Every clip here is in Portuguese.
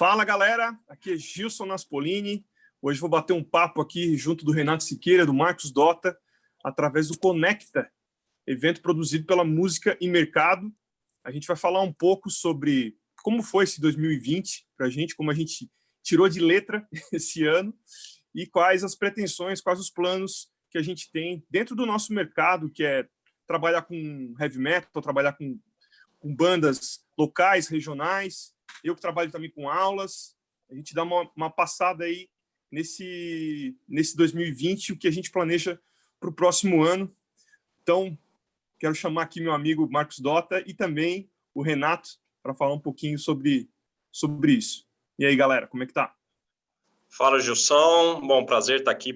Fala, galera, aqui é Gilson Naspolini. Hoje vou bater um papo aqui junto do Renato Siqueira, do Marcos Dota, através do Conecta, evento produzido pela Música e Mercado. A gente vai falar um pouco sobre como foi esse 2020 para a gente, como a gente tirou de letra esse ano e quais as pretensões, quais os planos que a gente tem dentro do nosso mercado, que é trabalhar com heavy metal, trabalhar com bandas locais, regionais. Eu que trabalho também com aulas. A gente dá uma passada aí nesse 2020, o que a gente planeja para o próximo ano. Então, quero chamar aqui meu amigo Marcos Dota e também o Renato para falar um pouquinho sobre isso. E aí, galera, como é que tá? Fala, Gilson. Bom, prazer estar aqui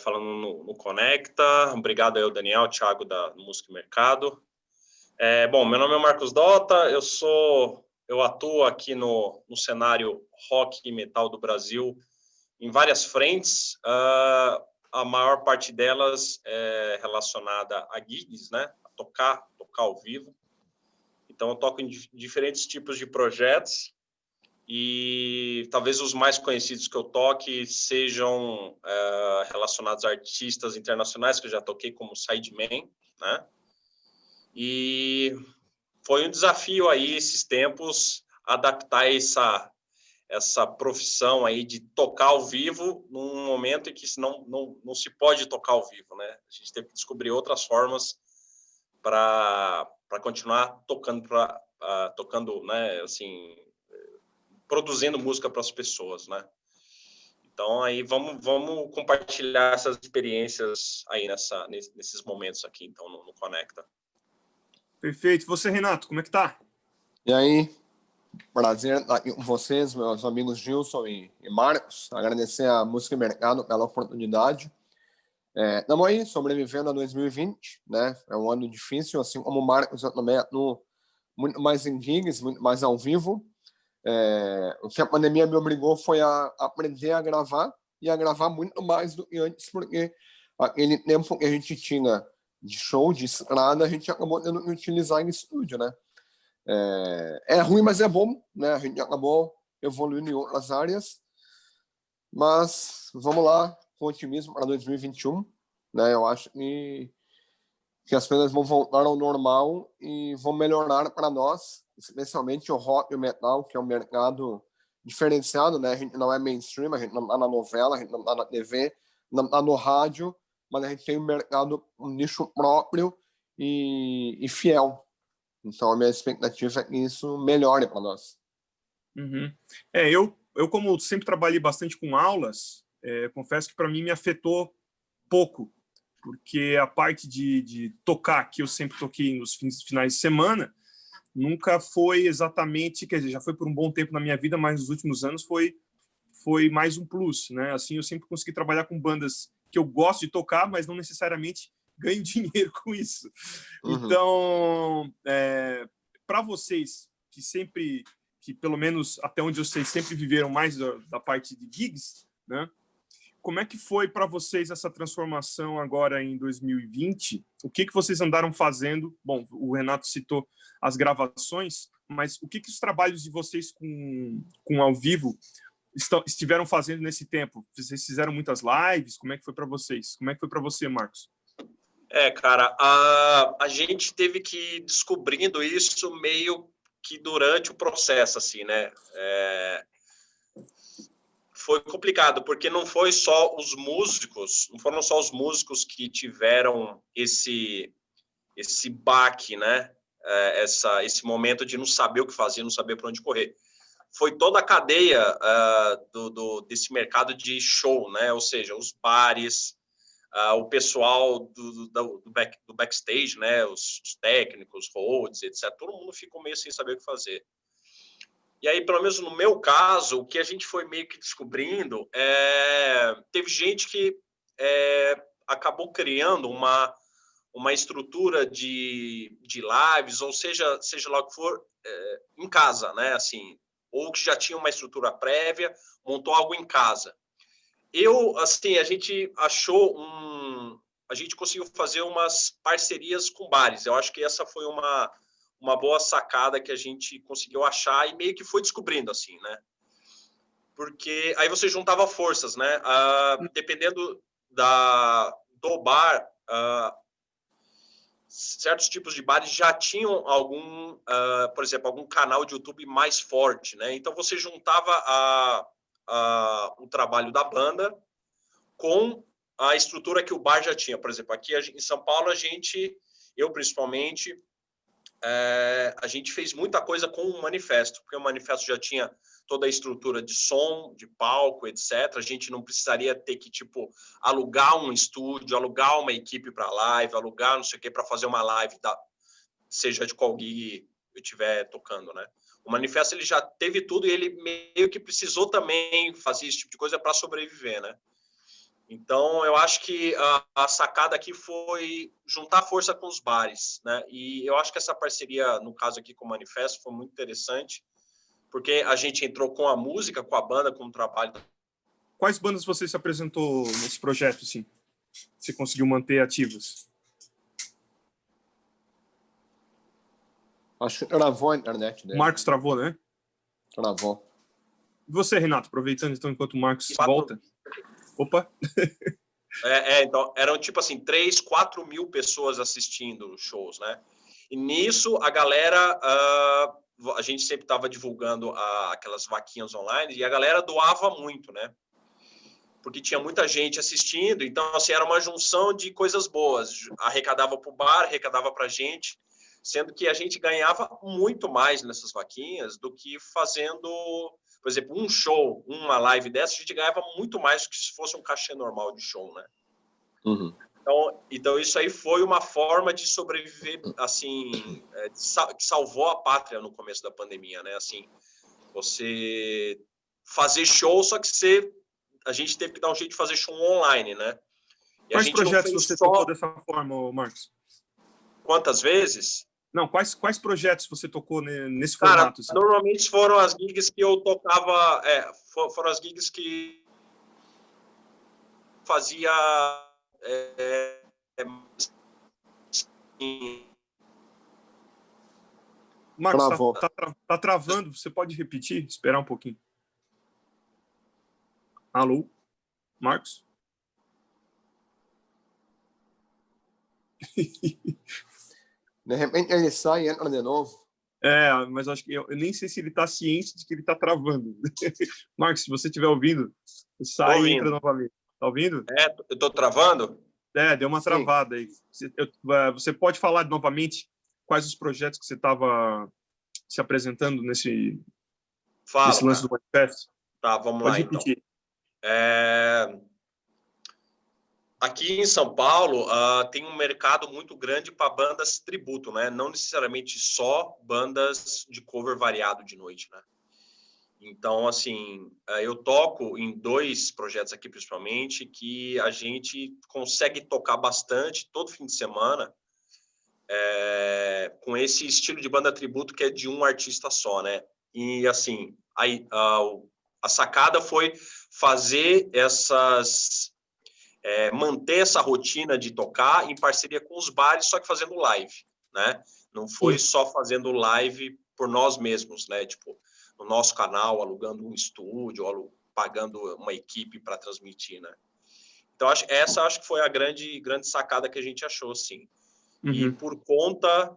falando no Conecta. Obrigado aí ao Daniel, Thiago da Música e Mercado. Bom, meu nome é Marcos Dota, eu atuo aqui no cenário rock e metal do Brasil em várias frentes. A maior parte delas é relacionada a gigs, né? A tocar ao vivo. Então, eu toco em diferentes tipos de projetos e talvez os mais conhecidos que eu toque sejam relacionados a artistas internacionais que eu já toquei, como Sideman, né? E foi um desafio aí, esses tempos, adaptar essa profissão aí de tocar ao vivo num momento em que não se pode tocar ao vivo, né? A gente teve que descobrir outras formas para continuar tocando, né? Assim, produzindo música para as pessoas, né? Então, aí vamos compartilhar essas experiências aí nesses momentos aqui, então, no Conecta. Perfeito. Você, Renato, como é que tá? E aí, prazer estar aqui com vocês, meus amigos Gilson e Marcos. Agradecer a Música e Mercado pela oportunidade. Estamos aí sobrevivendo a 2020, né? É um ano difícil, assim como o Marcos, eu também atuo muito mais em gigs, muito mais ao vivo. O que a pandemia me obrigou foi a aprender a gravar e a gravar muito mais do que antes, porque aquele tempo que a gente tinha de show, de estrada, a gente acabou tendo que utilizar em estúdio, né? É ruim, mas é bom, né? A gente acabou evoluindo em outras áreas, mas vamos lá, com otimismo para 2021, né? Eu acho que as coisas vão voltar ao normal e vão melhorar para nós, especialmente o rock e o metal, que é um mercado diferenciado, né? A gente não é mainstream, a gente não está na novela, a gente não está na TV, não está no rádio, mas a gente tem um mercado, um nicho próprio e fiel. Então, a minha expectativa é que isso melhore para nós. Uhum. Eu, como sempre trabalhei bastante com aulas, confesso que para mim me afetou pouco, porque a parte de tocar, que eu sempre toquei nos finais de semana, nunca foi exatamente, quer dizer, já foi por um bom tempo na minha vida, mas nos últimos anos foi mais um plus, né? Assim, eu sempre consegui trabalhar com bandas que eu gosto de tocar, mas não necessariamente ganho dinheiro com isso. Uhum. Então, para vocês que pelo menos até onde eu sei, sempre viveram mais da parte de gigs, né? Como é que foi para vocês essa transformação agora em 2020? O que vocês andaram fazendo? Bom, o Renato citou as gravações, mas o que os trabalhos de vocês com ao vivo estiveram fazendo nesse tempo? Vocês fizeram muitas lives? Como é que foi para vocês? Como é que foi para você, Marcos? Cara, a gente teve que ir descobrindo isso meio que durante o processo, assim, né? Foi complicado, porque não foram só os músicos que tiveram esse baque, né? Esse momento de não saber o que fazer, não saber para onde correr. Foi toda a cadeia desse mercado de show, né? Ou seja, os bares, o pessoal do backstage, né? Os técnicos, roads, etc. Todo mundo ficou meio sem saber o que fazer. E aí, pelo menos no meu caso, o que a gente foi meio que descobrindo, teve gente que acabou criando uma estrutura de lives, ou seja lá o que for, em casa, né? Assim, ou que já tinha uma estrutura prévia, montou algo em casa. A gente a gente conseguiu fazer umas parcerias com bares. Eu acho que essa foi uma boa sacada que a gente conseguiu achar e meio que foi descobrindo, assim, né? porque aí você juntava forças, né? Dependendo do bar, certos tipos de bares já tinham algum, por exemplo, algum canal de YouTube mais forte, né? Então você juntava o trabalho da banda com a estrutura que o bar já tinha. Por exemplo, aqui em São Paulo, eu principalmente, a gente fez muita coisa com o Manifesto, porque o Manifesto já tinha toda a estrutura de som, de palco, etc. A gente não precisaria ter que, tipo, alugar um estúdio, alugar uma equipe para live, alugar não sei o que para fazer uma live, seja de qual gig eu estiver tocando, né? O Manifesto, ele já teve tudo e ele meio que precisou também fazer esse tipo de coisa para sobreviver, né? Então, eu acho que a sacada aqui foi juntar força com os bares, né? E eu acho que essa parceria, no caso aqui com o Manifesto, foi muito interessante, porque a gente entrou com a música, com a banda, com o trabalho. Quais bandas você se apresentou nesse projeto, assim? Você conseguiu manter ativas? Acho que travou a internet dele. O Marcos travou, né? Travou. E você, Renato, aproveitando então enquanto o Marcos volta. Opa! Então, eram tipo assim, 3, 4 mil pessoas assistindo shows, né? E nisso, a galera, a gente sempre estava divulgando aquelas vaquinhas online e a galera doava muito, né? Porque tinha muita gente assistindo, então, assim, era uma junção de coisas boas. Arrecadava para o bar, arrecadava para a gente, sendo que a gente ganhava muito mais nessas vaquinhas do que fazendo, por exemplo, um show, uma live dessa, a gente ganhava muito mais do que se fosse um cachê normal de show, né? Uhum. Então, isso aí foi uma forma de sobreviver, assim, que salvou a pátria no começo da pandemia, né? Assim, você fazer show, só que a gente teve que dar um jeito de fazer show online, né? E quais projetos você tocou dessa forma, Marcos? Quantas vezes? Não, quais projetos você tocou nesse Cara, formato? Assim? Normalmente foram as gigs que eu tocava, foram as gigs que fazia Marcos, tá travando, você pode repetir? Esperar um pouquinho. Alô? Marcos? De repente ele sai e entra de novo. Mas acho que eu nem sei se ele está ciente de que ele está travando. Marcos, se você estiver ouvindo, sai e entra novamente. Tá ouvindo? Eu tô travando? Deu uma travada aí. Você pode falar novamente quais os projetos que você estava se apresentando nesse lance do Manifesto? Tá, vamos pode lá, repetir. Então. Aqui em São Paulo, tem um mercado muito grande para bandas tributo, né? Não necessariamente só bandas de cover variado de noite, né? Então, assim, eu toco em 2 projetos aqui, principalmente, que a gente consegue tocar bastante todo fim de semana com esse estilo de banda tributo que é de um artista só, né? E, assim, a sacada foi fazer manter essa rotina de tocar em parceria com os bares, só que fazendo live, né? Não foi só fazendo live por nós mesmos, né? Tipo, no nosso canal, alugando um estúdio, pagando uma equipe para transmitir, né? Então, acho que foi a grande sacada que a gente achou, sim. Uhum. E por conta,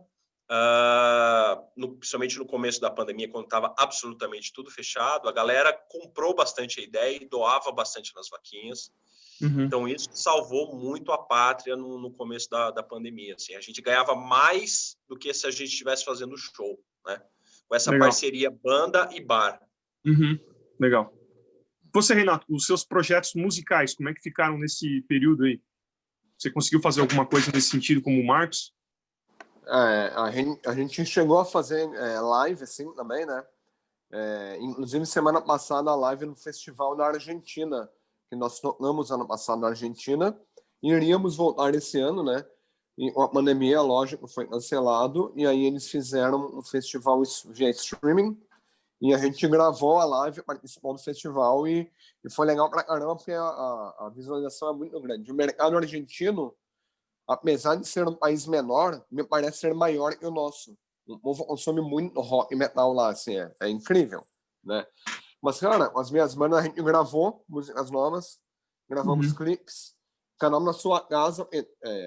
principalmente no começo da pandemia, quando estava absolutamente tudo fechado, a galera comprou bastante a ideia e doava bastante nas vaquinhas. Uhum. Então, isso salvou muito a pátria no começo da pandemia. Assim. A gente ganhava mais do que se a gente estivesse fazendo show, né? Com essa parceria banda e bar. Uhum. Legal. Você, Renato, os seus projetos musicais, como é que ficaram nesse período aí? Você conseguiu fazer alguma coisa nesse sentido como o Marcos? A gente chegou a fazer live assim também, né? Inclusive, semana passada, a live no festival na Argentina, que nós tocamos ano passado na Argentina, e iríamos voltar esse ano, né? E a pandemia, lógico, foi cancelado, e aí eles fizeram um festival via streaming, e a gente gravou a live, participou do festival, e foi legal pra caramba, porque a visualização é muito grande. O mercado argentino, apesar de ser um país menor, me parece ser maior que o nosso. O povo consome muito rock e metal lá, assim, é incrível, né? Mas, cara, as minhas bandas a gente gravou músicas novas, gravamos clipes, cada um na sua casa.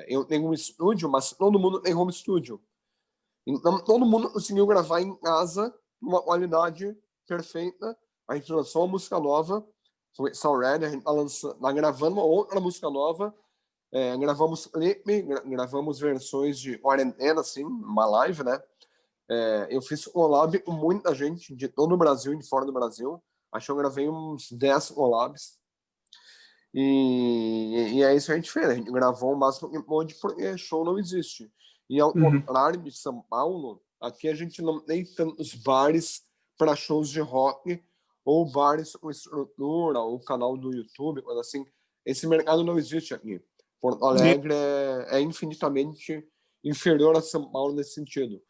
Eu tenho um estúdio, mas todo mundo tem home studio. Então, todo mundo conseguiu gravar em casa, uma qualidade perfeita. A gente lançou uma música nova, foi Sound, a gente tá gravando uma outra música nova, gravamos clipe, gravamos versões de quarentena, assim, uma live, né? Eu fiz collab com muita gente de todo o Brasil e de fora do Brasil. Acho que eu gravei uns 10 collabs. E é isso que a gente fez. A gente gravou o máximo que pôde porque show não existe. E ao contrário de São Paulo, aqui a gente não tem tantos bares para shows de rock ou bares com estrutura ou canal do YouTube, coisa assim. Esse mercado não existe aqui. Porto Alegre é infinitamente inferior a São Paulo nesse sentido.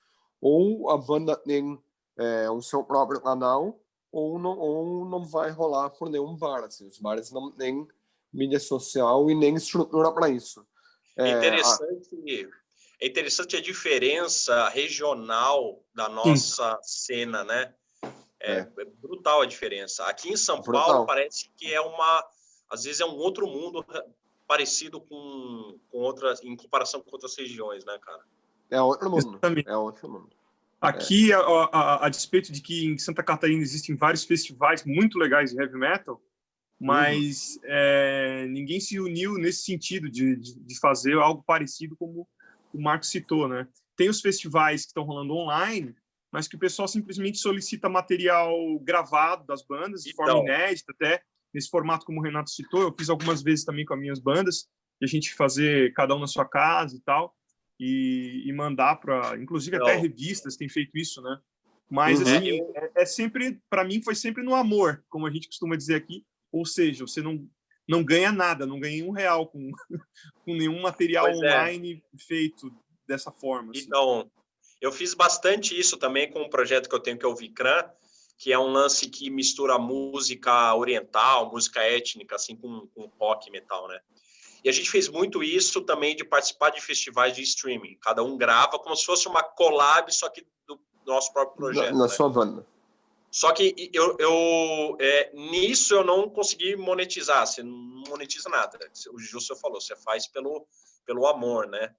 Ou a banda tem o seu próprio canal, ou não vai rolar por nenhum bar. Assim. Os bares não têm mídia social e nem estrutura para isso. É interessante a diferença regional da nossa cena, né? É brutal a diferença. Aqui em São Paulo parece que às vezes é um outro mundo parecido com outras, em comparação com outras regiões, né, cara? É outro mundo. É outro mundo. Aqui, a despeito de que em Santa Catarina existem vários festivais muito legais de heavy metal, mas ninguém se uniu nesse sentido de fazer algo parecido como o Marcos citou, né? Tem os festivais que estão rolando online, mas que o pessoal simplesmente solicita material gravado das bandas, de forma inédita, até nesse formato como o Renato citou. Eu fiz algumas vezes também com as minhas bandas, de a gente fazer cada um na sua casa e tal, e mandar para, inclusive até revistas tem feito isso, né? Mas assim, sempre, para mim foi sempre no amor, como a gente costuma dizer aqui, ou seja, você não ganha nada, não ganha R$1 com nenhum material online feito dessa forma. Assim. Então, eu fiz bastante isso também com um projeto que eu tenho, que é o Vicran, que é um lance que mistura música oriental, música étnica, assim, com rock e metal, né? E a gente fez muito isso também de participar de festivais de streaming. Cada um grava como se fosse uma collab, só que do nosso próprio projeto. Na sua banda. Só que nisso eu não consegui monetizar. Você não monetiza nada. O Gilson falou, você faz pelo amor, né?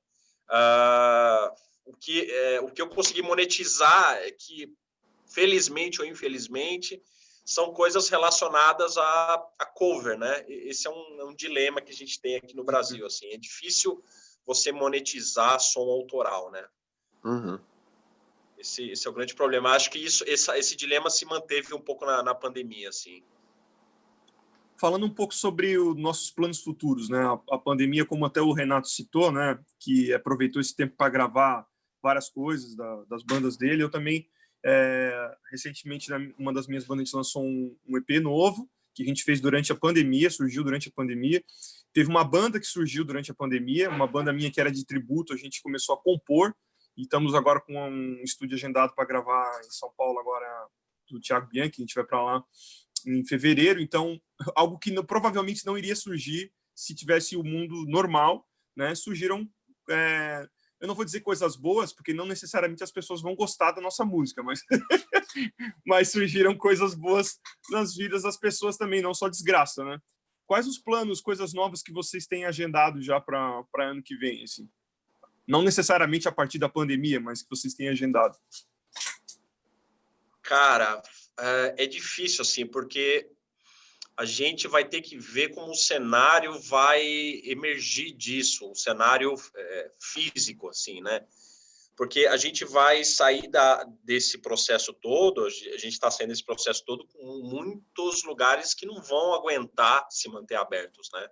O que eu consegui monetizar é que, felizmente ou infelizmente, são coisas relacionadas a cover, né? Esse é um dilema que a gente tem aqui no Brasil. Assim, é difícil você monetizar som autoral, né? Esse é o grande problema. Acho que esse dilema se manteve um pouco na pandemia, assim. Falando um pouco sobre os nossos planos futuros, né? A pandemia, como até o Renato citou, né? Que aproveitou esse tempo para gravar várias coisas das bandas dele. Eu também, recentemente, uma das minhas bandas, a gente lançou um EP novo, que a gente fez durante a pandemia, surgiu durante a pandemia. Teve uma banda que surgiu durante a pandemia, uma banda minha que era de tributo, a gente começou a compor, e estamos agora com um estúdio agendado para gravar em São Paulo agora, do Thiago Bianchi, a gente vai para lá em fevereiro, então algo que provavelmente não iria surgir se tivesse o mundo normal, né? Surgiram, eu não vou dizer coisas boas, porque não necessariamente as pessoas vão gostar da nossa música, mas, mas surgiram coisas boas nas vidas das pessoas também, não só desgraça, né? Quais os planos, coisas novas que vocês têm agendado já para ano que vem, assim? Não necessariamente a partir da pandemia, mas que vocês têm agendado. Cara, é difícil, assim, porque a gente vai ter que ver como o cenário vai emergir disso, o cenário físico, assim, né? Porque a gente vai sair desse processo todo, a gente está saindo desse processo todo com muitos lugares que não vão aguentar se manter abertos, né?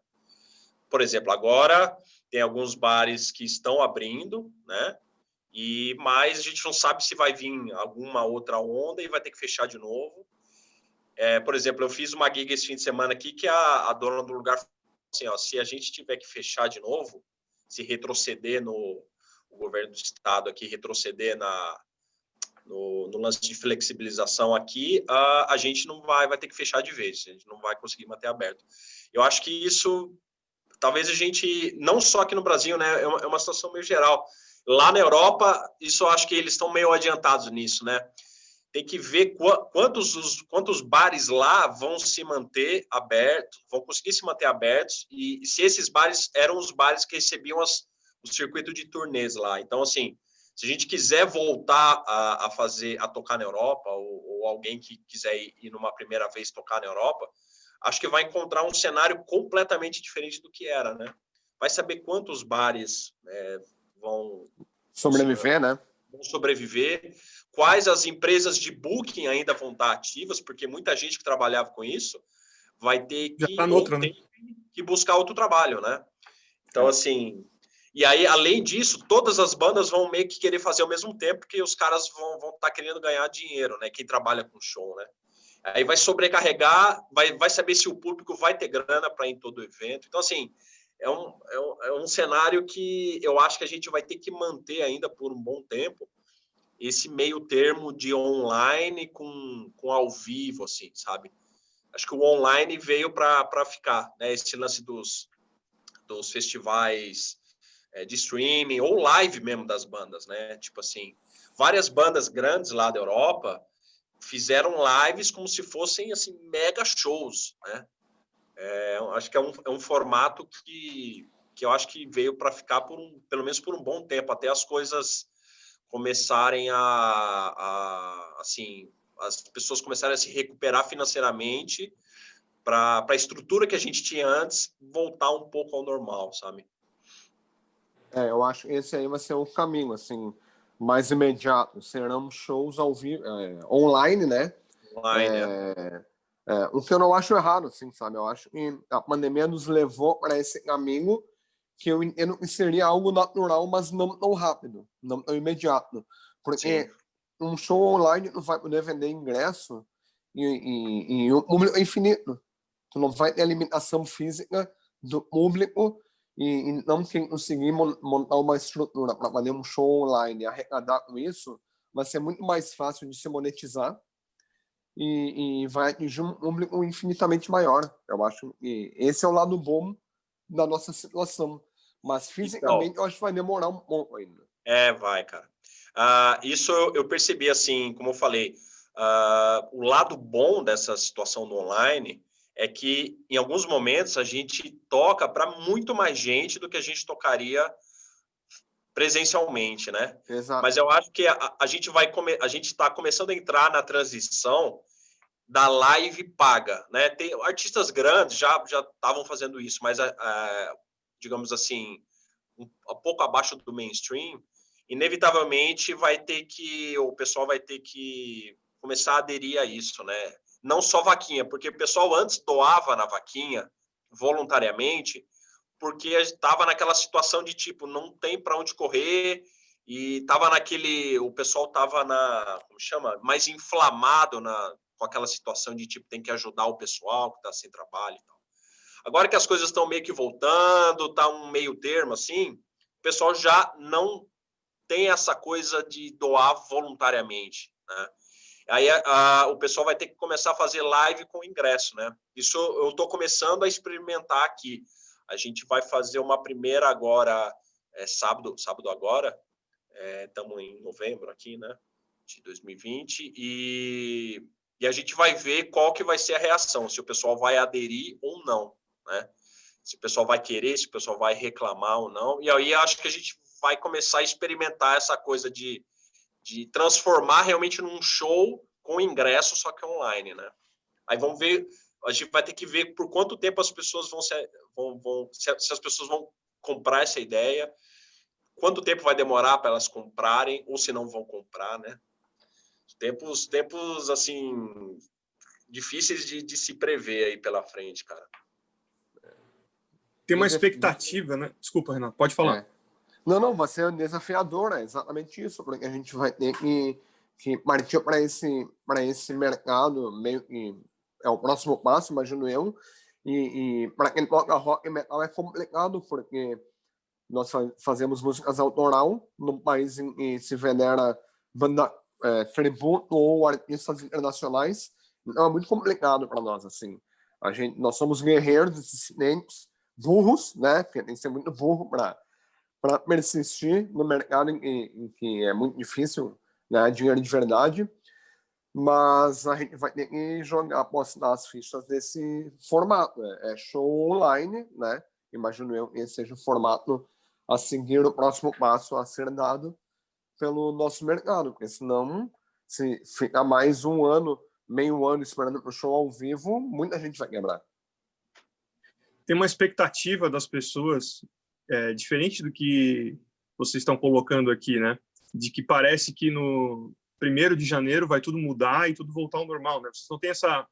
Por exemplo, agora tem alguns bares que estão abrindo, né? Mas a gente não sabe se vai vir alguma outra onda e vai ter que fechar de novo. Por exemplo, eu fiz uma gig esse fim de semana aqui que a dona do lugar falou assim, ó, se a gente tiver que fechar de novo, se retroceder o governo do estado aqui, retroceder no lance de flexibilização aqui, a gente não vai ter que fechar de vez, a gente não vai conseguir manter aberto. Eu acho que isso, talvez a gente, não só aqui no Brasil, né, é uma situação meio geral. Lá na Europa, isso eu acho que eles estão meio adiantados nisso, né? tem que ver quantos bares lá vão se manter abertos, vão conseguir se manter abertos, e se esses bares eram os bares que recebiam o circuito de turnês lá. Então, assim, se a gente quiser voltar a tocar na Europa, ou alguém que quiser ir numa primeira vez tocar na Europa, acho que vai encontrar um cenário completamente diferente do que era, né? Vai saber quantos bares vão sobreviver, né? Vão sobreviver, quais as empresas de booking ainda vão estar ativas, porque muita gente que trabalhava com isso vai ter Já tá noutra, né? que buscar outro trabalho, né? Então, assim, e aí, além disso, todas as bandas vão meio que querer fazer ao mesmo tempo, porque os caras vão estar querendo ganhar dinheiro, né? Quem trabalha com show, né? Aí vai sobrecarregar, vai saber se o público vai ter grana para ir em todo o evento. Então, assim, é um cenário que eu acho que a gente vai ter que manter ainda por um bom tempo, esse meio termo de online com ao vivo, assim, sabe? Acho que o online veio para ficar, né? Esse lance dos festivais de streaming ou live mesmo das bandas, né? Tipo assim, várias bandas grandes lá da Europa fizeram lives como se fossem assim mega shows, né? Acho que é um formato que eu acho que veio para ficar pelo menos por um bom tempo, até as coisas começarem assim, as pessoas começarem a se recuperar financeiramente para a estrutura que a gente tinha antes voltar um pouco ao normal, sabe? Eu acho que esse aí vai ser o caminho, assim, mais imediato. Serão shows ao vivo, online, né? Online, O que eu não acho errado, assim, sabe? Eu acho que a pandemia nos levou para esse caminho que eu entendo que seria algo natural, mas não tão rápido, não tão imediato. Porque Sim. um show online não vai poder vender ingresso e um público infinito. Tu não vai ter a limitação física do público e não conseguir montar uma estrutura para fazer um show online e arrecadar com isso, vai ser muito mais fácil de se monetizar e vai atingir um público infinitamente maior. Eu acho que esse é o lado bom da nossa situação. Mas fisicamente Então, eu acho que vai demorar um pouco ainda. vai, cara. Isso eu percebi, assim, como eu falei, o lado bom dessa situação do online é que, em alguns momentos, a gente toca para muito mais gente do que a gente tocaria presencialmente, né? Exato. Mas eu acho que a gente está começando a entrar na transição da live paga, né? Tem artistas grandes já estavam fazendo isso, mas digamos assim, um pouco abaixo do mainstream, inevitavelmente o pessoal vai ter que começar a aderir a isso, né? Não só vaquinha, porque o pessoal antes doava na vaquinha voluntariamente, porque estava naquela situação de tipo, não tem para onde correr, e o pessoal estava como chama? Mais inflamado com aquela situação de tipo, tem que ajudar o pessoal que está sem trabalho e tal. Agora que as coisas estão meio que voltando, tá um meio termo assim, o pessoal já não tem essa coisa de doar voluntariamente, né? Aí o pessoal vai ter que começar a fazer live com ingresso, né? Isso eu estou começando a experimentar aqui. A gente vai fazer uma primeira agora, sábado agora, estamos em novembro aqui, né? De 2020, e a gente vai ver qual que vai ser a reação, se o pessoal vai aderir ou não, né? Se o pessoal vai querer, se o pessoal vai reclamar ou não. E aí acho que a gente vai começar a experimentar essa coisa de transformar realmente num show com ingresso, só que online, né? Aí vamos ver, a gente vai ter que ver por quanto tempo as pessoas se as pessoas vão comprar essa ideia, quanto tempo vai demorar para elas comprarem, ou se não vão comprar, né? Tempos assim, difíceis de se prever aí pela frente, cara. Tem uma expectativa, né? Desculpa, Renato, pode falar. Não, vai ser desafiador, é exatamente isso, porque a gente vai ter que partir para esse mercado, meio que é o próximo passo, imagino eu, e para quem toca rock e metal é complicado, porque nós fazemos músicas autoral num país em que se venera banda tributo ou artistas internacionais, então é muito complicado para nós, assim. Nós somos guerreiros, dissidentes, burros, né, porque tem que ser muito burro para persistir no mercado em que é muito difícil ganhar dinheiro de verdade. mas a gente vai ter que jogar, apostar as fichas desse formato. É show online, né? Imagino eu que esse seja o formato a seguir, o próximo passo a ser dado pelo nosso mercado, porque senão, se ficar mais um ano, meio ano esperando para o show ao vivo, muita gente vai quebrar. Tem uma expectativa das pessoas diferente do que vocês estão colocando aqui, né? De que parece que no 1º de janeiro vai tudo mudar e tudo voltar ao normal, né? Vocês não têm essa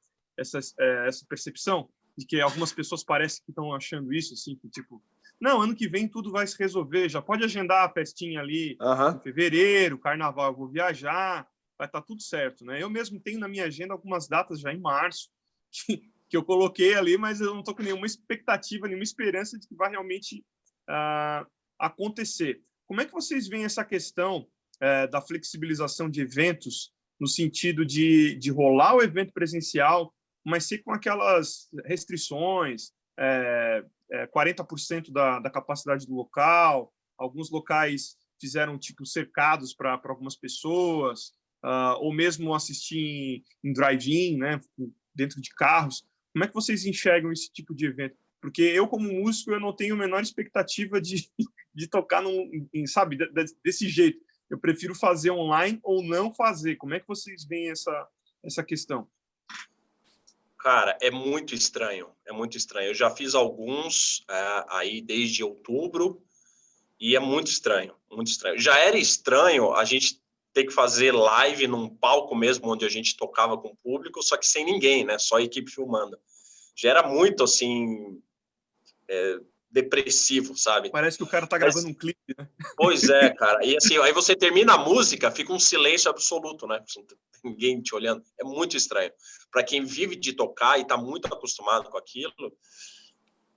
percepção de que algumas pessoas parecem que estão achando isso, assim, que tipo, não, ano que vem tudo vai se resolver, já pode agendar a festinha ali em fevereiro, carnaval, eu vou viajar, vai estar tudo certo, né? Eu mesmo tenho na minha agenda algumas datas já em março que eu coloquei ali, mas eu não estou com nenhuma expectativa, nenhuma esperança de que vai realmente acontecer. Como é que vocês veem essa questão da flexibilização de eventos, no sentido de rolar o evento presencial, mas ser com aquelas restrições, 40% da capacidade do local, alguns locais fizeram tipo cercados para algumas pessoas, ou mesmo assistir em drive-in, né, dentro de carros. Como é que vocês enxergam esse tipo de evento? Porque eu, como músico, eu não tenho a menor expectativa de tocar sabe, desse jeito. Eu prefiro fazer online ou não fazer. Como é que vocês veem essa questão? Cara, é muito estranho, é muito estranho. Eu já fiz alguns aí desde outubro e é muito estranho, muito estranho. Já era estranho a gente ter que fazer live num palco mesmo, onde a gente tocava com o público, só que sem ninguém, né? Só a equipe filmando. Já era muito, assim, depressivo, sabe? Parece que o cara tá gravando um clipe, né? Pois é, cara. E assim, aí você termina a música, fica um silêncio absoluto, né? Ninguém te olhando. É muito estranho. Para quem vive de tocar e está muito acostumado com aquilo,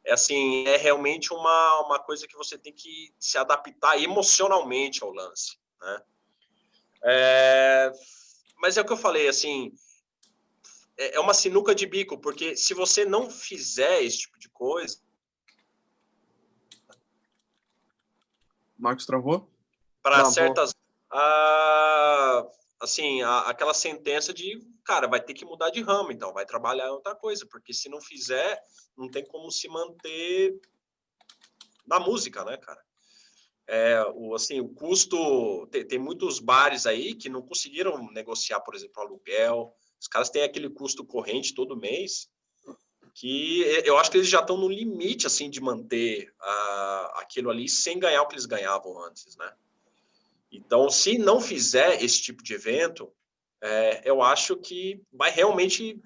assim, é realmente uma coisa que você tem que se adaptar emocionalmente ao lance, né? Mas é o que eu falei, assim, é uma sinuca de bico, porque se você não fizer esse tipo de coisa... Marcos travou? Para certas... assim, aquela sentença de, cara, vai ter que mudar de ramo, então, vai trabalhar em outra coisa, porque se não fizer, não tem como se manter na música, né, cara? O custo... Tem muitos bares aí que não conseguiram negociar, por exemplo, aluguel. Os caras têm aquele custo corrente todo mês, que eu acho que eles já estão no limite, assim, de manter aquilo ali sem ganhar o que eles ganhavam antes, né? Então, se não fizer esse tipo de evento, eu acho que vai realmente...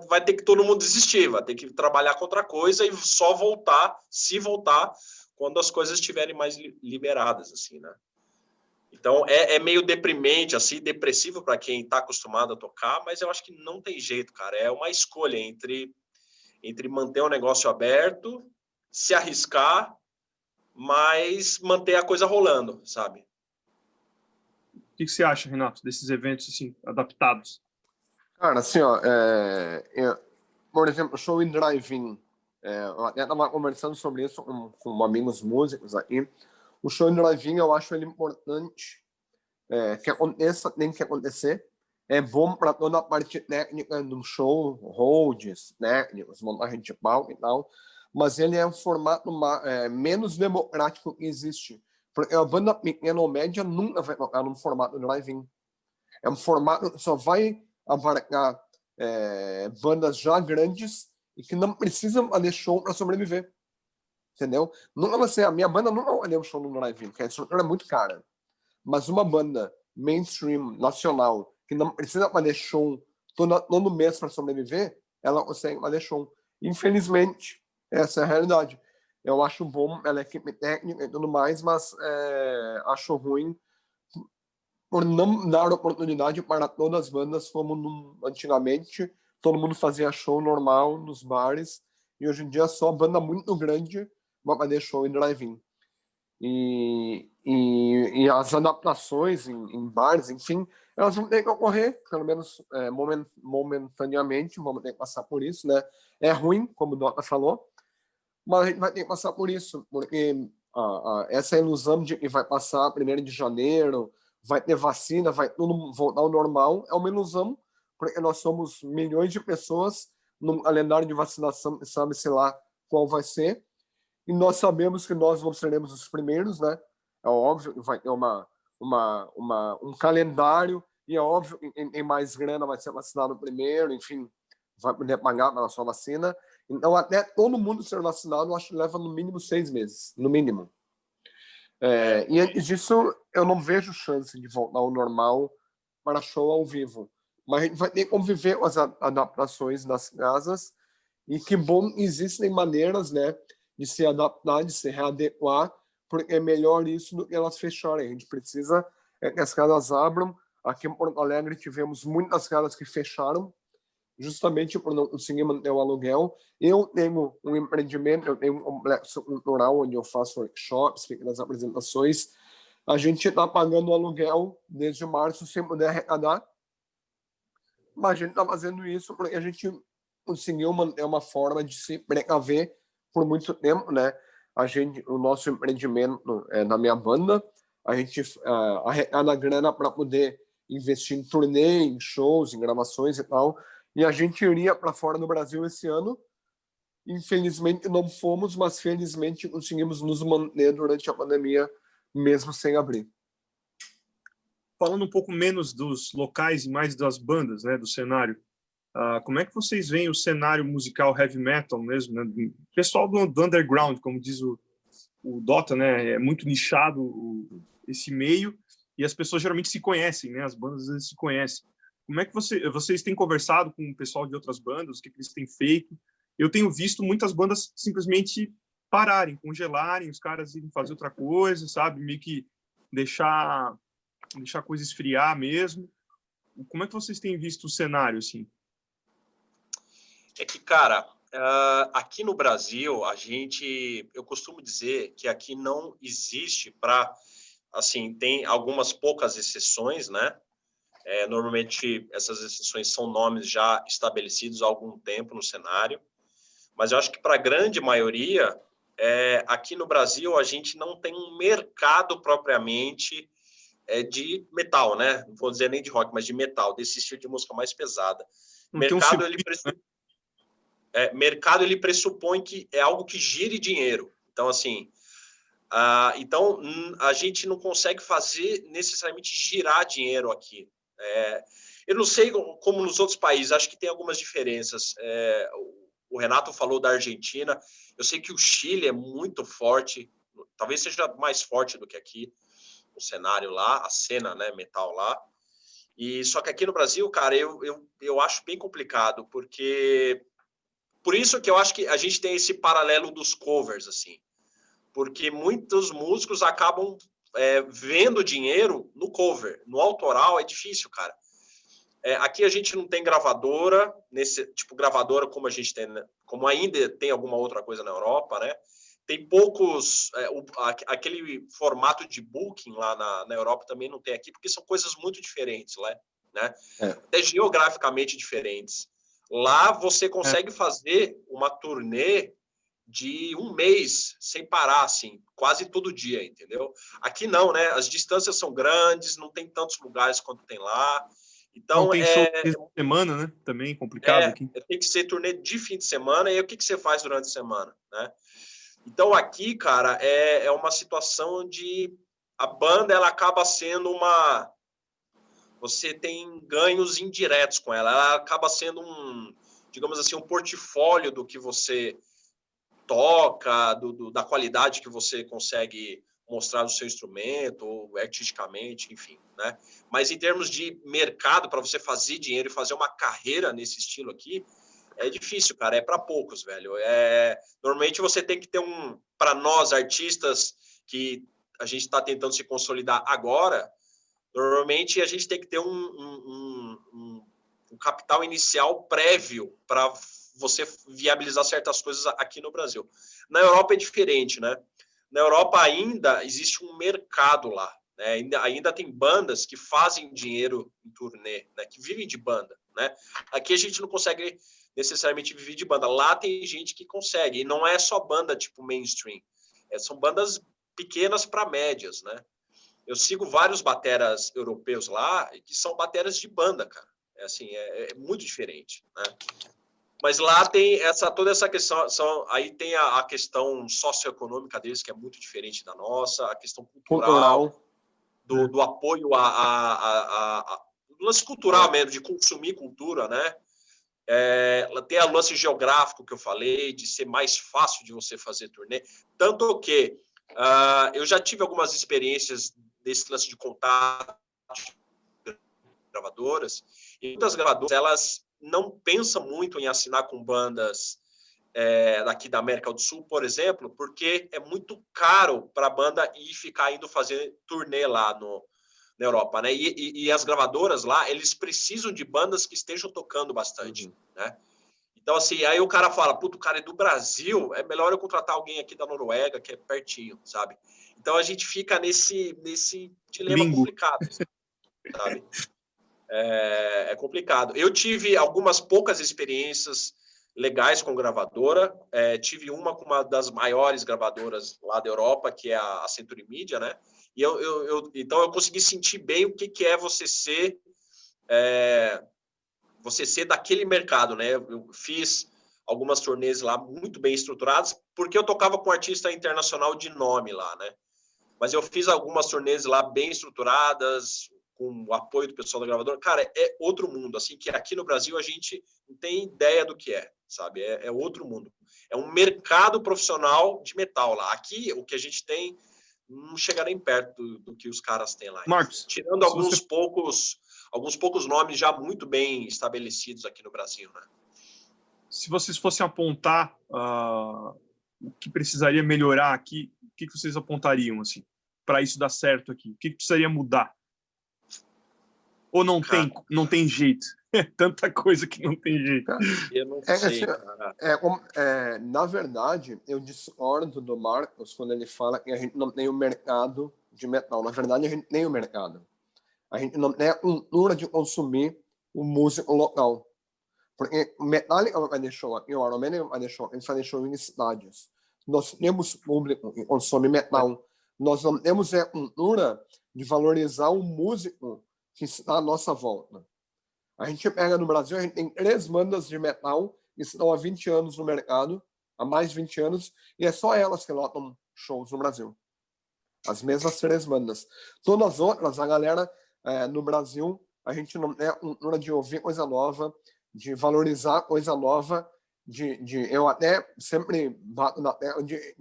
vai ter que todo mundo desistir, vai ter que trabalhar com outra coisa e só voltar, se voltar, quando as coisas estiverem mais liberadas, assim, né? Então, é meio deprimente, assim, depressivo para quem está acostumado a tocar, mas eu acho que não tem jeito, cara. É uma escolha entre manter o negócio aberto, se arriscar, mas manter a coisa rolando, sabe? O que você acha, Renato, desses eventos assim, adaptados? Cara, assim, ó, por exemplo, show em drive-in. Eu até estava conversando sobre isso com amigos músicos aqui. O show em drive-in, eu acho ele importante. Que aconteça, tem que acontecer. É bom para toda a parte técnica do show, holds, técnicos, montagem de palco e tal. Mas ele é um formato menos democrático que existe. Porque a banda pequena ou média nunca vai tocar num formato drive-in. É um formato que só vai abarcar bandas já grandes e que não precisam fazer show para sobreviver. Entendeu? Nunca vai ser, a minha banda nunca vai fazer um show no drive-in, porque a estrutura é muito cara. Mas uma banda mainstream, nacional, que não precisa fazer show todo mês para sobreviver, ela consegue fazer show. Infelizmente, essa é a realidade. Eu acho bom ela é equipe técnica e tudo mais, mas acho ruim por não dar oportunidade para todas as bandas como antigamente todo mundo fazia show normal nos bares e hoje em dia só banda muito grande vai fazer show em drive-in. E as adaptações em bares, enfim, elas vão ter que ocorrer, pelo menos momentaneamente, vamos ter que passar por isso, né? É ruim, como o Dota falou, mas a gente vai ter que passar por isso, porque essa ilusão de que vai passar 1º de janeiro, vai ter vacina, vai tudo voltar ao normal, é uma ilusão, porque nós somos milhões de pessoas num calendário de vacinação, sabe-se lá qual vai ser, e nós sabemos que nós não seremos os primeiros, né? É óbvio que vai ter um calendário, e é óbvio que quem tem mais grana vai ser vacinado primeiro, enfim, vai poder pagar pela sua vacina. Então, até todo mundo ser vacinado, eu acho que leva no mínimo 6 meses, no mínimo. E antes disso, eu não vejo chance de voltar ao normal para show ao vivo. Mas a gente vai ter que conviver com as adaptações nas casas, e que bom, existem maneiras, né, de se adaptar, de se readequar, porque é melhor isso do que elas fecharem. A gente precisa que as casas abram. Aqui em Porto Alegre tivemos muitas casas que fecharam, justamente por não conseguir manter o aluguel. Eu tenho um empreendimento, eu tenho um complexo cultural onde eu faço workshops, pequenas apresentações. A gente está pagando o aluguel desde março sem poder arrecadar, mas a gente está fazendo isso porque a gente conseguiu manter uma forma de se precaver por muito tempo, né? O nosso empreendimento na minha banda, a gente arrecada grana para poder investir em turnê, em shows, em gravações e tal, e a gente iria para fora do Brasil esse ano. Infelizmente não fomos, mas felizmente conseguimos nos manter durante a pandemia, mesmo sem abrir. Falando um pouco menos dos locais e mais das bandas, né, do cenário, como é que vocês veem o cenário musical heavy metal mesmo, né? Pessoal do underground, como diz o Dota, né? É muito nichado esse meio, e as pessoas geralmente se conhecem, né? As bandas às vezes se conhecem. Como é que vocês têm conversado com o pessoal de outras bandas? O que eles têm feito? Eu tenho visto muitas bandas simplesmente pararem, congelarem, os caras irem fazer outra coisa, sabe? Meio que deixar a coisa esfriar mesmo. Como é que vocês têm visto o cenário, assim? É que, cara, aqui no Brasil, eu costumo dizer que aqui não existe assim, tem algumas poucas exceções, né? Normalmente, essas exceções são nomes já estabelecidos há algum tempo no cenário, mas eu acho que para a grande maioria, aqui no Brasil, a gente não tem um mercado propriamente de metal, né? Não vou dizer nem de rock, mas de metal, desse estilo de música mais pesada. Mercado, ele pressupõe que é algo que gire dinheiro. Então, assim, a gente não consegue fazer necessariamente girar dinheiro aqui. Eu não sei como nos outros países, acho que tem algumas diferenças. O Renato falou da Argentina, eu sei que o Chile é muito forte, talvez seja mais forte do que aqui, o cenário lá, a cena, né, metal lá. Só que aqui no Brasil, cara, eu acho bem complicado, porque... Por isso que eu acho que a gente tem esse paralelo dos covers, assim. Porque muitos músicos acabam vendo dinheiro no cover. No autoral é difícil, cara. Aqui a gente não tem gravadora, gravadora como a gente tem, né? Como ainda tem alguma outra coisa na Europa, né? Tem poucos... aquele formato de booking lá na Europa também não tem aqui, porque são coisas muito diferentes, né? Até geograficamente diferentes. Lá você consegue fazer uma turnê de um mês sem parar, assim, quase todo dia, entendeu? Aqui não, né? As distâncias são grandes, não tem tantos lugares quanto tem lá. Então, não tem show de semana, né? Também complicado aqui. Tem que ser turnê de fim de semana, e aí o que você faz durante a semana, né? Então, aqui, cara, é uma situação onde a banda ela acaba sendo uma... Você tem ganhos indiretos com ela. Ela acaba sendo digamos assim, um portfólio do que você toca, da qualidade que você consegue mostrar no seu instrumento, ou artisticamente, enfim, né? Mas em termos de mercado, para você fazer dinheiro e fazer uma carreira nesse estilo aqui, é difícil, cara. É para poucos, velho. Normalmente você tem que ter para nós, artistas, que a gente está tentando se consolidar agora, normalmente a gente tem que ter um capital inicial prévio para você viabilizar certas coisas aqui no Brasil. Na Europa é diferente, né? Na Europa ainda existe um mercado lá, né? Ainda tem bandas que fazem dinheiro em turnê, né? Que vivem de banda, né? Aqui a gente não consegue necessariamente viver de banda. Lá tem gente que consegue, e não é só banda tipo mainstream. São bandas pequenas para médias, né? Eu sigo vários bateras europeus lá, que são bateras de banda, cara. É assim, é muito diferente, né? Mas lá tem toda essa questão, aí tem a questão socioeconômica deles, que é muito diferente da nossa, a questão cultural, do apoio do lance cultural mesmo, de consumir cultura, né? Tem o lance geográfico que eu falei, de ser mais fácil de você fazer turnê. Tanto que eu já tive algumas experiências desse lance de contato de gravadoras, e muitas gravadoras, elas não pensam muito em assinar com bandas daqui da América do Sul, por exemplo, porque é muito caro para a banda ficar indo fazer turnê lá na Europa, né? E as gravadoras lá, eles precisam de bandas que estejam tocando bastante, né? Então, assim, aí o cara fala, puto, o cara é do Brasil, é melhor eu contratar alguém aqui da Noruega, que é pertinho, sabe? Então, a gente fica nesse dilema complicado, sabe? É complicado. Eu tive algumas poucas experiências legais com gravadora. Tive uma com uma das maiores gravadoras lá da Europa, que é a Century Media, né? E então eu consegui sentir bem o que é você ser daquele mercado, né? Eu fiz algumas turnês lá muito bem estruturadas, porque eu tocava com artista internacional de nome lá, né? Mas eu fiz algumas turnês lá bem estruturadas, com o apoio do pessoal da gravadora. Cara, é outro mundo, assim, que aqui no Brasil a gente não tem ideia do que é, sabe? É outro mundo. É um mercado profissional de metal lá. Aqui, o que a gente tem não chega nem perto do que os caras têm lá. Marcos, tirando alguns poucos nomes já muito bem estabelecidos aqui no Brasil, né? Se vocês fossem apontar o que precisaria melhorar aqui, o que vocês apontariam, assim, para isso dar certo aqui? O que precisaria mudar? Ou não tem jeito? É tanta coisa que não tem jeito. Eu não sei, cara. Na verdade, eu discordo do Marcos quando ele fala que a gente não tem o mercado de metal. Na verdade, a gente tem o mercado. A gente não tem a cultura de consumir o músico local. Porque o Metallica vai fazer show aqui, o Iron Maiden vai fazer show, eles fazem show em estádios. Nós temos público que consome metal. Nós não temos a cultura de valorizar o músico que está à nossa volta. A gente pega no Brasil, a gente tem 3 bandas de metal que estão há 20 anos no mercado, há mais de 20 anos, e é só elas que lotam shows no Brasil. As mesmas 3 bandas. Todas as outras, a galera no Brasil, a gente não tem a cultura de ouvir coisa nova, de valorizar coisa nova, eu até sempre bato na tela de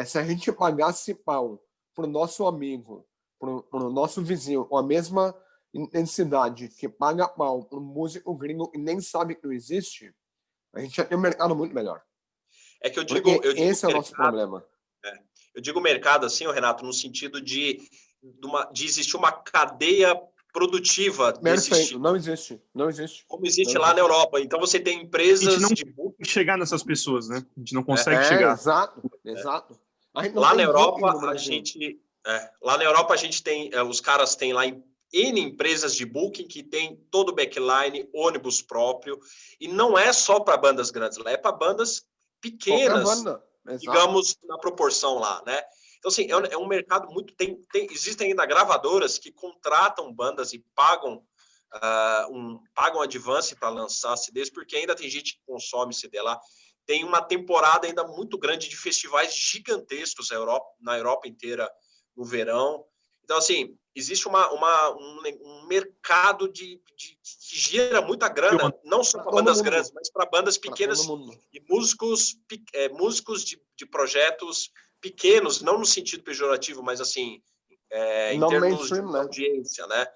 se a gente pagasse pau para o nosso amigo, para o nosso vizinho, com a mesma intensidade que paga pau para um músico gringo que nem sabe que não existe, a gente já tem um mercado muito melhor. É que eu digo esse mercado, é o nosso problema. Eu digo mercado assim, Renato, no sentido de existir uma cadeia produtiva desse Perfeito, tipo. não existe. Como existe lá na Europa. Então você tem empresas de booking chegar nessas pessoas, né? A gente não consegue chegar. Exato. Lá na Europa a gente tem, os caras têm lá N empresas de booking que tem todo o backline, ônibus próprio, e não é só para bandas grandes, lá é para bandas pequenas, digamos, na proporção lá, né? Então, assim, é um mercado muito... existem ainda gravadoras que contratam bandas e pagam advance para lançar CDs, porque ainda tem gente que consome CD lá. Tem uma temporada ainda muito grande de festivais gigantescos na Europa inteira no verão. Então, assim, existe um mercado que gira muita grana, não só para bandas grandes, mas para bandas pequenas e músicos de projetos pequenos, não no sentido pejorativo, mas assim, em termos de audiência, né?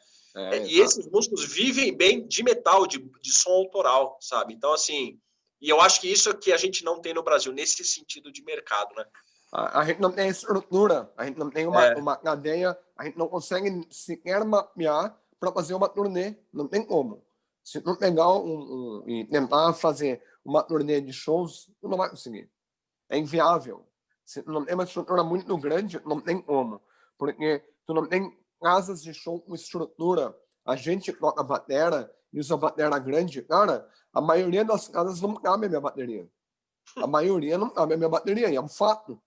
E esses músicos vivem bem de metal, de som autoral, sabe? Então, assim, e eu acho que isso é que a gente não tem no Brasil, nesse sentido de mercado, né? A gente não tem estrutura, a gente não tem uma cadeia, a gente não consegue sequer mapear para fazer uma turnê, não tem como. Se não pegar e tentar fazer uma turnê de shows, não vai conseguir. É inviável. Se não tem uma estrutura muito grande, não tem como. Porque tu não tem casas de show com estrutura. A gente toca batera e usa batera grande. Cara, a maioria das casas não cabe a minha bateria. A maioria não cabe a minha bateria, e é um fato.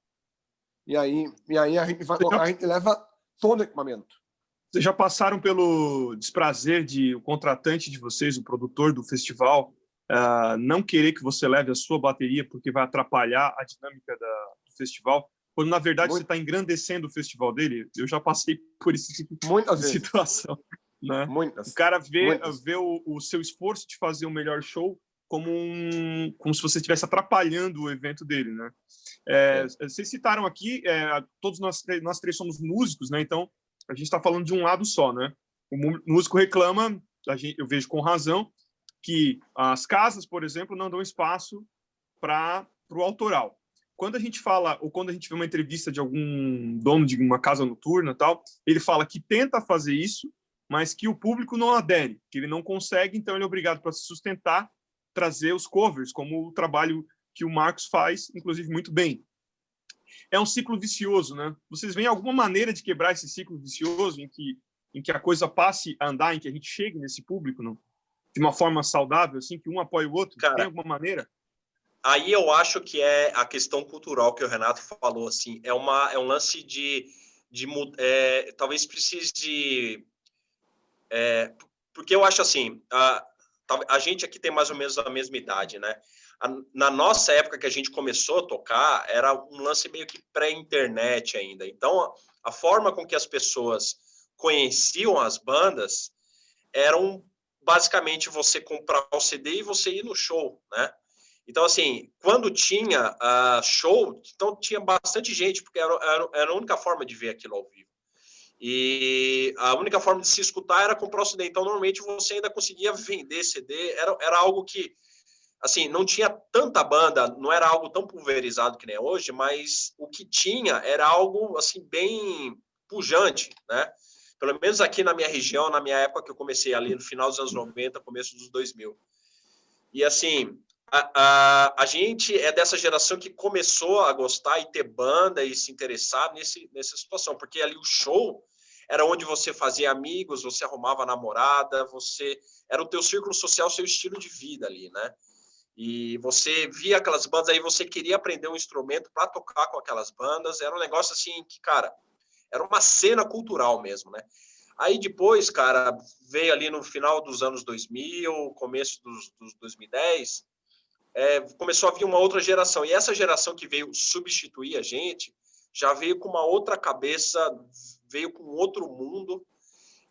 E aí a gente leva todo o equipamento. Vocês já passaram pelo desprazer de o contratante de vocês, o produtor do festival, não querer que você leve a sua bateria porque vai atrapalhar a dinâmica do festival, quando na verdade você está engrandecendo o festival dele? Eu já passei por esse tipo de situação. Né? O cara vê o seu esforço de fazer um melhor show como se você estivesse atrapalhando o evento dele, né? Vocês citaram aqui, todos nós três somos músicos, né? Então a gente está falando de um lado só, né? O músico reclama, eu vejo com razão, que as casas, por exemplo, não dão espaço para o autoral. Quando a gente fala, ou quando a gente vê uma entrevista de algum dono de uma casa noturna, tal, ele fala que tenta fazer isso, mas que o público não adere, que ele não consegue, então ele é obrigado, para se sustentar, trazer os covers, como o trabalho que o Marcos faz, inclusive, muito bem. É um ciclo vicioso, né? Vocês veem alguma maneira de quebrar esse ciclo vicioso em que a coisa passe a andar, em que a gente chegue nesse público, não? De uma forma saudável, assim, que um apoia o outro? Cara, tem alguma maneira? Aí eu acho que é a questão cultural que o Renato falou, assim, é um lance talvez precise de... porque eu acho assim, a gente aqui tem mais ou menos a mesma idade, né? Na nossa época que a gente começou a tocar, era um lance meio que pré-internet ainda. Então, a forma com que as pessoas conheciam as bandas eram basicamente você comprar o CD e você ir no show, né? Então, assim, quando tinha show, então tinha bastante gente, porque era a única forma de ver aquilo ao vivo. E a única forma de se escutar era comprar o CD. Então, normalmente, você ainda conseguia vender CD. Era algo que, assim, não tinha tanta banda, não era algo tão pulverizado que nem hoje, mas o que tinha era algo, assim, bem pujante, né? Pelo menos aqui na minha região, na minha época que eu comecei ali no final dos anos 90, começo dos 2000. E, assim, a gente é dessa geração que começou a gostar e ter banda e se interessar nessa situação, porque ali o show era onde você fazia amigos, você arrumava namorada, era o teu círculo social, seu estilo de vida ali, né? E você via aquelas bandas, aí você queria aprender um instrumento para tocar com aquelas bandas, era um negócio assim que, cara, era uma cena cultural mesmo, né? Aí depois, cara, veio ali no final dos anos 2000, começo dos 2010, começou a vir uma outra geração. E essa geração que veio substituir a gente, já veio com uma outra cabeça, veio com outro mundo.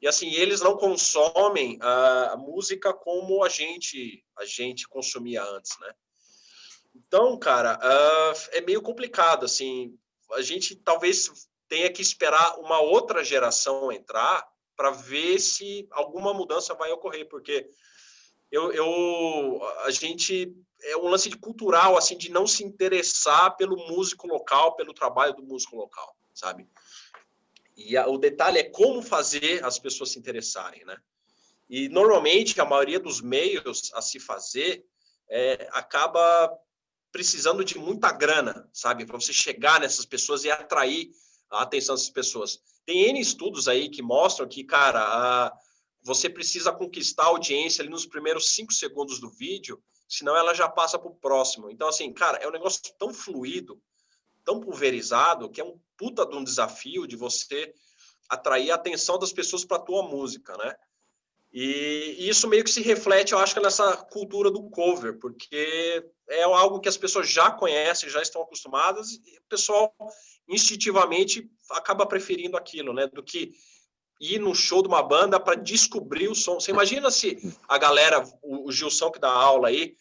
E assim, eles não consomem a música como a gente consumia antes, né? Então, cara, é meio complicado, assim. A gente talvez tenha que esperar uma outra geração entrar para ver se alguma mudança vai ocorrer, porque a gente é um lance cultural, assim, de não se interessar pelo músico local, pelo trabalho do músico local, sabe? E o detalhe é como fazer as pessoas se interessarem, né? E normalmente a maioria dos meios a se fazer acaba precisando de muita grana, sabe? Para você chegar nessas pessoas e atrair a atenção dessas pessoas. Tem N estudos aí que mostram que, cara, você precisa conquistar a audiência ali nos primeiros 5 segundos do vídeo, senão ela já passa para o próximo. Então, assim, cara, é um negócio tão fluido, tão pulverizado, que é um puta de um desafio de você atrair a atenção das pessoas para a tua música, né? E isso meio que se reflete, eu acho, que nessa cultura do cover, porque é algo que as pessoas já conhecem, já estão acostumadas, e o pessoal instintivamente acaba preferindo aquilo, né? Do que ir no show de uma banda para descobrir o som. Você imagina se a galera, o Gilson que dá aula aí,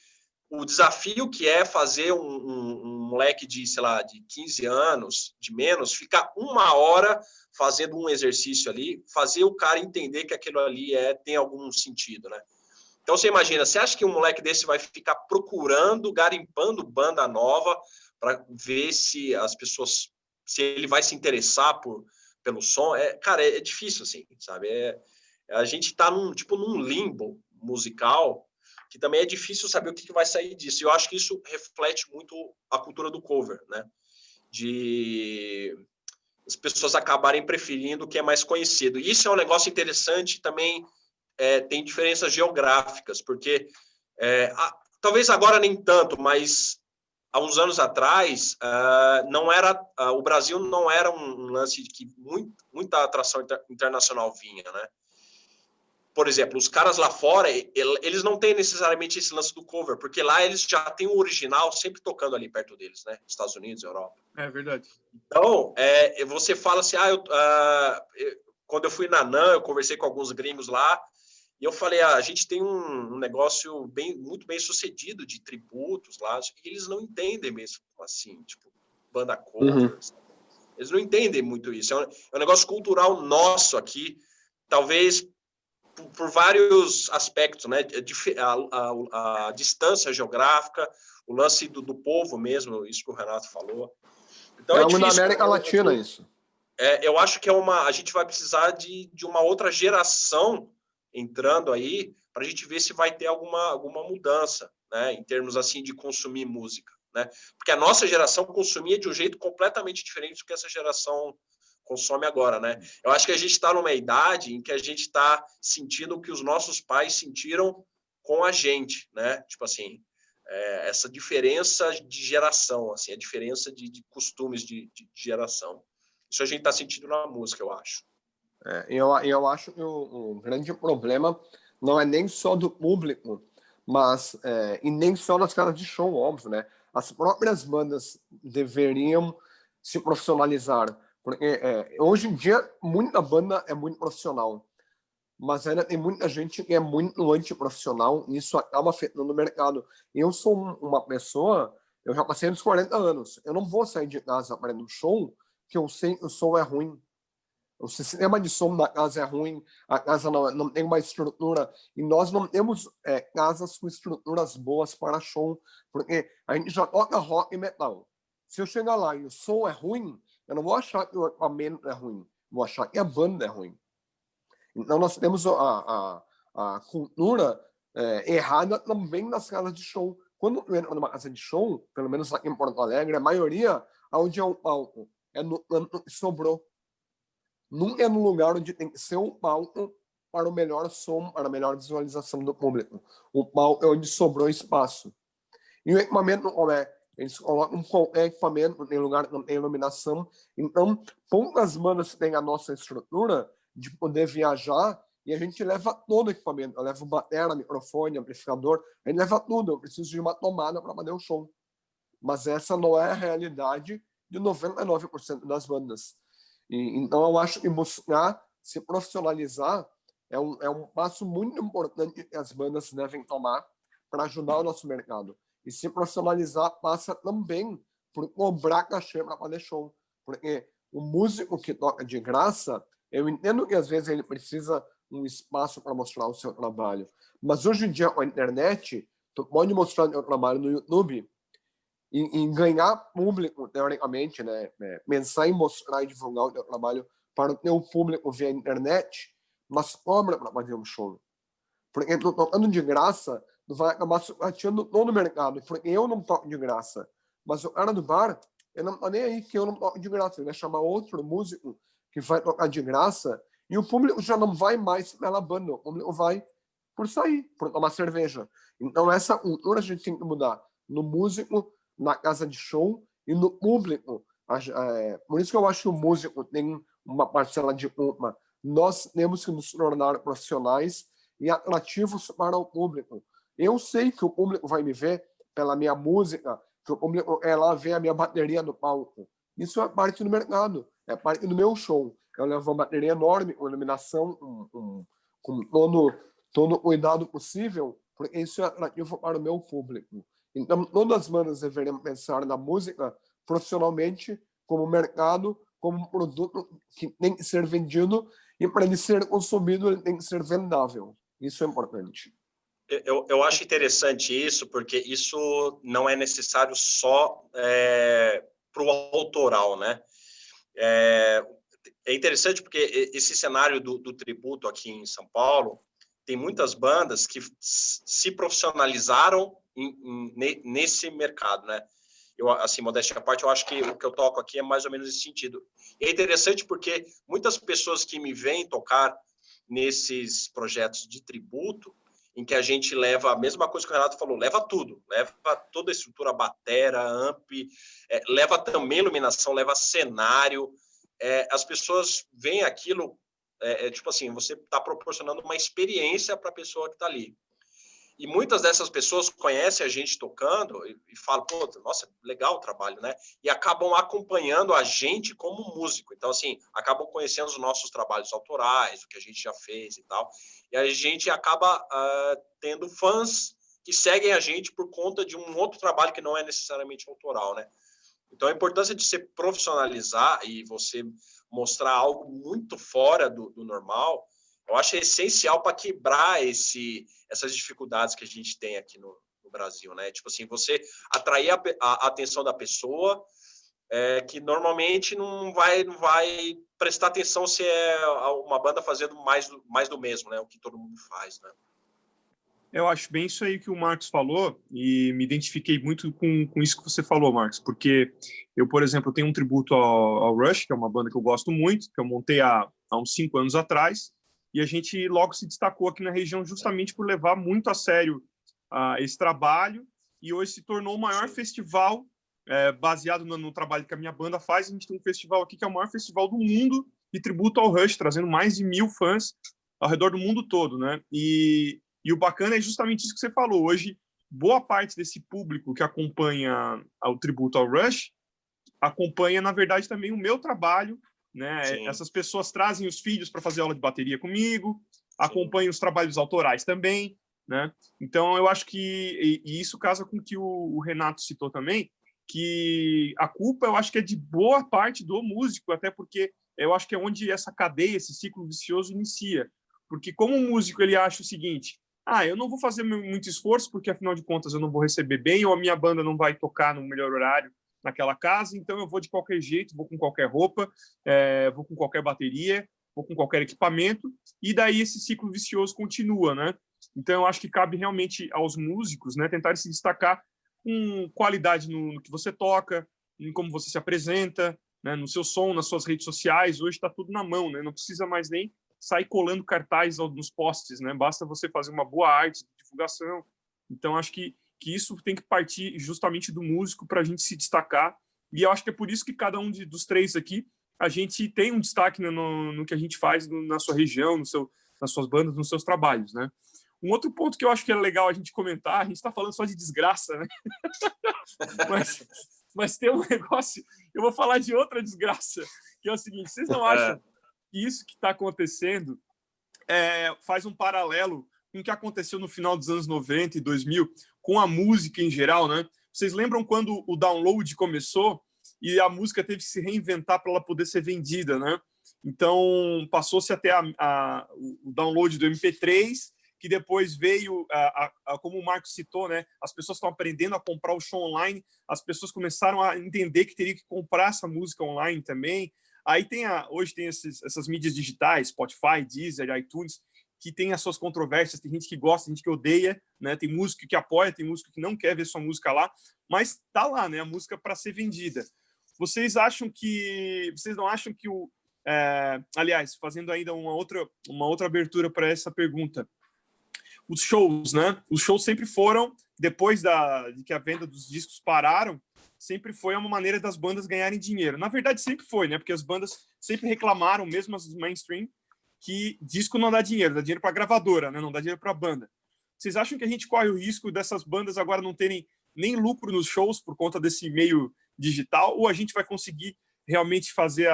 o desafio que é fazer um moleque de, sei lá, de 15 anos, de menos, ficar 1 hora fazendo um exercício ali, fazer o cara entender que aquilo ali tem algum sentido, né? Então, você imagina, você acha que um moleque desse vai ficar procurando, garimpando banda nova para ver se as pessoas, se ele vai se interessar pelo som? Cara, é difícil, assim, sabe? A gente está num limbo musical que também é difícil saber o que vai sair disso. E eu acho que isso reflete muito a cultura do cover, né? De as pessoas acabarem preferindo o que é mais conhecido. E isso é um negócio interessante também, tem diferenças geográficas, porque talvez agora nem tanto, mas há uns anos atrás, não era, o Brasil não era um lance de que muita atração internacional vinha, né? Por exemplo, os caras lá fora, eles não têm necessariamente esse lance do cover, porque lá eles já têm o original sempre tocando ali perto deles, né? Estados Unidos, Europa. É verdade. Então, você fala assim, quando eu fui na NAN, eu conversei com alguns gringos lá, e eu falei, a gente tem um negócio muito bem sucedido de tributos lá, e eles não entendem mesmo, assim, tipo, banda cover. Eles não entendem muito isso. É um negócio cultural nosso aqui, talvez por vários aspectos, né? A distância geográfica, o lance do povo mesmo, isso que o Renato falou. Então, é algo difícil, na América Latina, isso. Eu acho que a gente vai precisar de uma outra geração entrando aí para a gente ver se vai ter alguma mudança, né? Em termos assim de consumir música, né? Porque a nossa geração consumia de um jeito completamente diferente do que essa geração consome agora, né? Eu acho que a gente está numa idade em que a gente está sentindo o que os nossos pais sentiram com a gente, né? Tipo assim, essa diferença de geração, assim, a diferença de costumes de geração. Isso a gente está sentindo na música, eu acho. Eu acho que o grande problema não é nem só do público, mas e nem só das casas de show, óbvio, né? As próprias bandas deveriam se profissionalizar, porque hoje em dia muita banda é muito profissional, mas ainda tem muita gente que é muito antiprofissional e isso acaba afetando o mercado. Eu sou uma pessoa, eu já passei dos 40 anos, eu não vou sair de casa para ir no show que eu sei que o som é ruim. O sistema de som da casa é ruim, a casa não tem uma estrutura, e nós não temos casas com estruturas boas para show, porque a gente já toca rock e metal. Se eu chegar lá e o som é ruim, eu não vou achar que o equipamento é ruim, vou achar que a banda é ruim. Então nós temos a cultura errada também nas casas de show. Quando eu entro numa casa de show, pelo menos aqui em Porto Alegre, a maioria, onde é o palco, é no canto que sobrou. Nunca é no lugar onde tem que ser o palco para o melhor som, para a melhor visualização do público. O palco é onde sobrou espaço. E o equipamento, eles colocam qualquer equipamento, tem lugar que não tem iluminação. Então, poucas bandas têm a nossa estrutura de poder viajar e a gente leva todo o equipamento. Eu levo bateria, microfone, amplificador, a gente leva tudo. Eu preciso de uma tomada para fazer o show. Mas essa não é a realidade de 99% das bandas. Então, eu acho que buscar se profissionalizar é um passo muito importante que as bandas devem tomar para ajudar o nosso mercado. E se profissionalizar passa também por cobrar cachê para fazer show. Porque o músico que toca de graça, eu entendo que às vezes ele precisa um espaço para mostrar o seu trabalho. Mas hoje em dia, com a internet, tu pode mostrar o seu trabalho no YouTube e ganhar público, teoricamente, né? Pensar em mostrar e divulgar o teu trabalho para o teu público via internet, mas cobra para fazer um show. Porque tu tocando de graça, tu vai acabar sucateando todo o mercado. Porque eu não toco de graça. Mas o cara do bar, ele não tá nem aí que eu não toco de graça. Ele vai chamar outro músico que vai tocar de graça e o público já não vai mais pela banda. O público vai por sair, por tomar cerveja. Então essa cultura a gente tem que mudar. No músico, na casa de show e no público. Por isso que eu acho que o músico tem uma parcela de culpa. Nós temos que nos tornar profissionais e atrativos para o público. Eu sei que o público vai me ver pela minha música, que o público é lá ver a minha bateria no palco. Isso é parte do mercado, é parte do meu show. Eu levo uma bateria enorme, com iluminação, com todo o cuidado possível, porque isso é atrativo para o meu público. Então, todas as bandas deveriam pensar na música profissionalmente, como mercado, como um produto que tem que ser vendido e para ele ser consumido, ele tem que ser vendável. Isso é importante. Eu acho interessante isso, porque isso não é necessário só para o autoral, né? É interessante porque esse cenário do tributo aqui em São Paulo tem muitas bandas que se profissionalizaram nesse mercado, né? Eu, assim, modéstia à parte, eu acho que o que eu toco aqui é mais ou menos nesse sentido. E é interessante porque muitas pessoas que me veem tocar nesses projetos de tributo, em que a gente leva a mesma coisa que o Renato falou, leva tudo, leva toda a estrutura, batera, amp, leva também iluminação, leva cenário, as pessoas veem aquilo, tipo assim, você está proporcionando uma experiência para a pessoa que está ali. E muitas dessas pessoas conhecem a gente tocando e falam, pô, nossa, legal o trabalho, né? E acabam acompanhando a gente como músico. Então, assim, acabam conhecendo os nossos trabalhos autorais, o que a gente já fez e tal. E a gente acaba tendo fãs que seguem a gente por conta de um outro trabalho que não é necessariamente autoral, né? Então, a importância de se profissionalizar e você mostrar algo muito fora do normal, eu acho essencial para quebrar essas dificuldades que a gente tem aqui no Brasil, né? Tipo assim, você atrair a atenção da pessoa, que normalmente não vai prestar atenção se é uma banda fazendo mais do mesmo, né? O que todo mundo faz, né? Eu acho bem isso aí que o Marcos falou e me identifiquei muito com isso que você falou, Marcos, porque eu, por exemplo, tenho um tributo ao Rush, que é uma banda que eu gosto muito, que eu montei há uns 5 anos atrás, e a gente logo se destacou aqui na região justamente por levar muito a sério esse trabalho, e hoje se tornou o maior festival baseado no trabalho que a minha banda faz. A gente tem um festival aqui que é o maior festival do mundo de tributo ao Rush, trazendo mais de 1.000 fãs ao redor do mundo todo, né? E o bacana é justamente isso que você falou. Hoje, boa parte desse público que acompanha o tributo ao Rush acompanha, na verdade, também o meu trabalho, né? Sim. Essas pessoas trazem os filhos para fazer aula de bateria comigo, acompanham os trabalhos autorais também, né? Então, eu acho que e isso casa com o que o Renato citou também, que a culpa, eu acho que é de boa parte do músico, até porque eu acho que é onde essa cadeia, esse ciclo vicioso inicia. Porque como o músico, ele acha o seguinte: eu não vou fazer muito esforço, porque afinal de contas eu não vou receber bem, ou a minha banda não vai tocar no melhor horário naquela casa, então eu vou de qualquer jeito, vou com qualquer roupa, vou com qualquer bateria, vou com qualquer equipamento, e daí esse ciclo vicioso continua, né? Então eu acho que cabe realmente aos músicos, né, tentar se destacar com qualidade no que você toca, em como você se apresenta, né, no seu som, nas suas redes sociais. Hoje está tudo na mão, né? Não precisa mais nem sair colando cartaz nos postes, né? Basta você fazer uma boa arte de divulgação. Então, acho que isso tem que partir justamente do músico para a gente se destacar. E eu acho que é por isso que cada um dos três aqui, a gente tem um destaque no que a gente faz na sua região, nas suas bandas, nos seus trabalhos, né? Um outro ponto que eu acho que é legal a gente comentar, a gente está falando só de desgraça, né? mas tem um negócio, eu vou falar de outra desgraça, que é o seguinte: vocês não acham que isso que está acontecendo faz um paralelo com o que aconteceu no final dos anos 90 e 2000 com a música em geral, né? Vocês lembram quando o download começou e a música teve que se reinventar para ela poder ser vendida, né? Então, passou-se até o download do MP3, que depois veio, como o Marcos citou, né? As pessoas estão aprendendo a comprar o show online, as pessoas começaram a entender que teria que comprar essa música online também. Aí hoje tem essas mídias digitais, Spotify, Deezer, iTunes, que tem as suas controvérsias. Tem gente que gosta, tem gente que odeia, né? Tem músico que apoia, tem músico que não quer ver sua música lá, mas tá lá, né? A música para ser vendida. Vocês não acham que aliás, fazendo ainda uma outra abertura para essa pergunta, os shows, né? Os shows sempre foram, depois de que a venda dos discos pararam, sempre foi uma maneira das bandas ganharem dinheiro. Na verdade, sempre foi, né? Porque as bandas sempre reclamaram, mesmo as mainstream, que disco não dá dinheiro para gravadora, né? Não dá dinheiro para banda. Vocês acham que a gente corre o risco dessas bandas agora não terem nem lucro nos shows por conta desse meio digital, ou a gente vai conseguir realmente fazer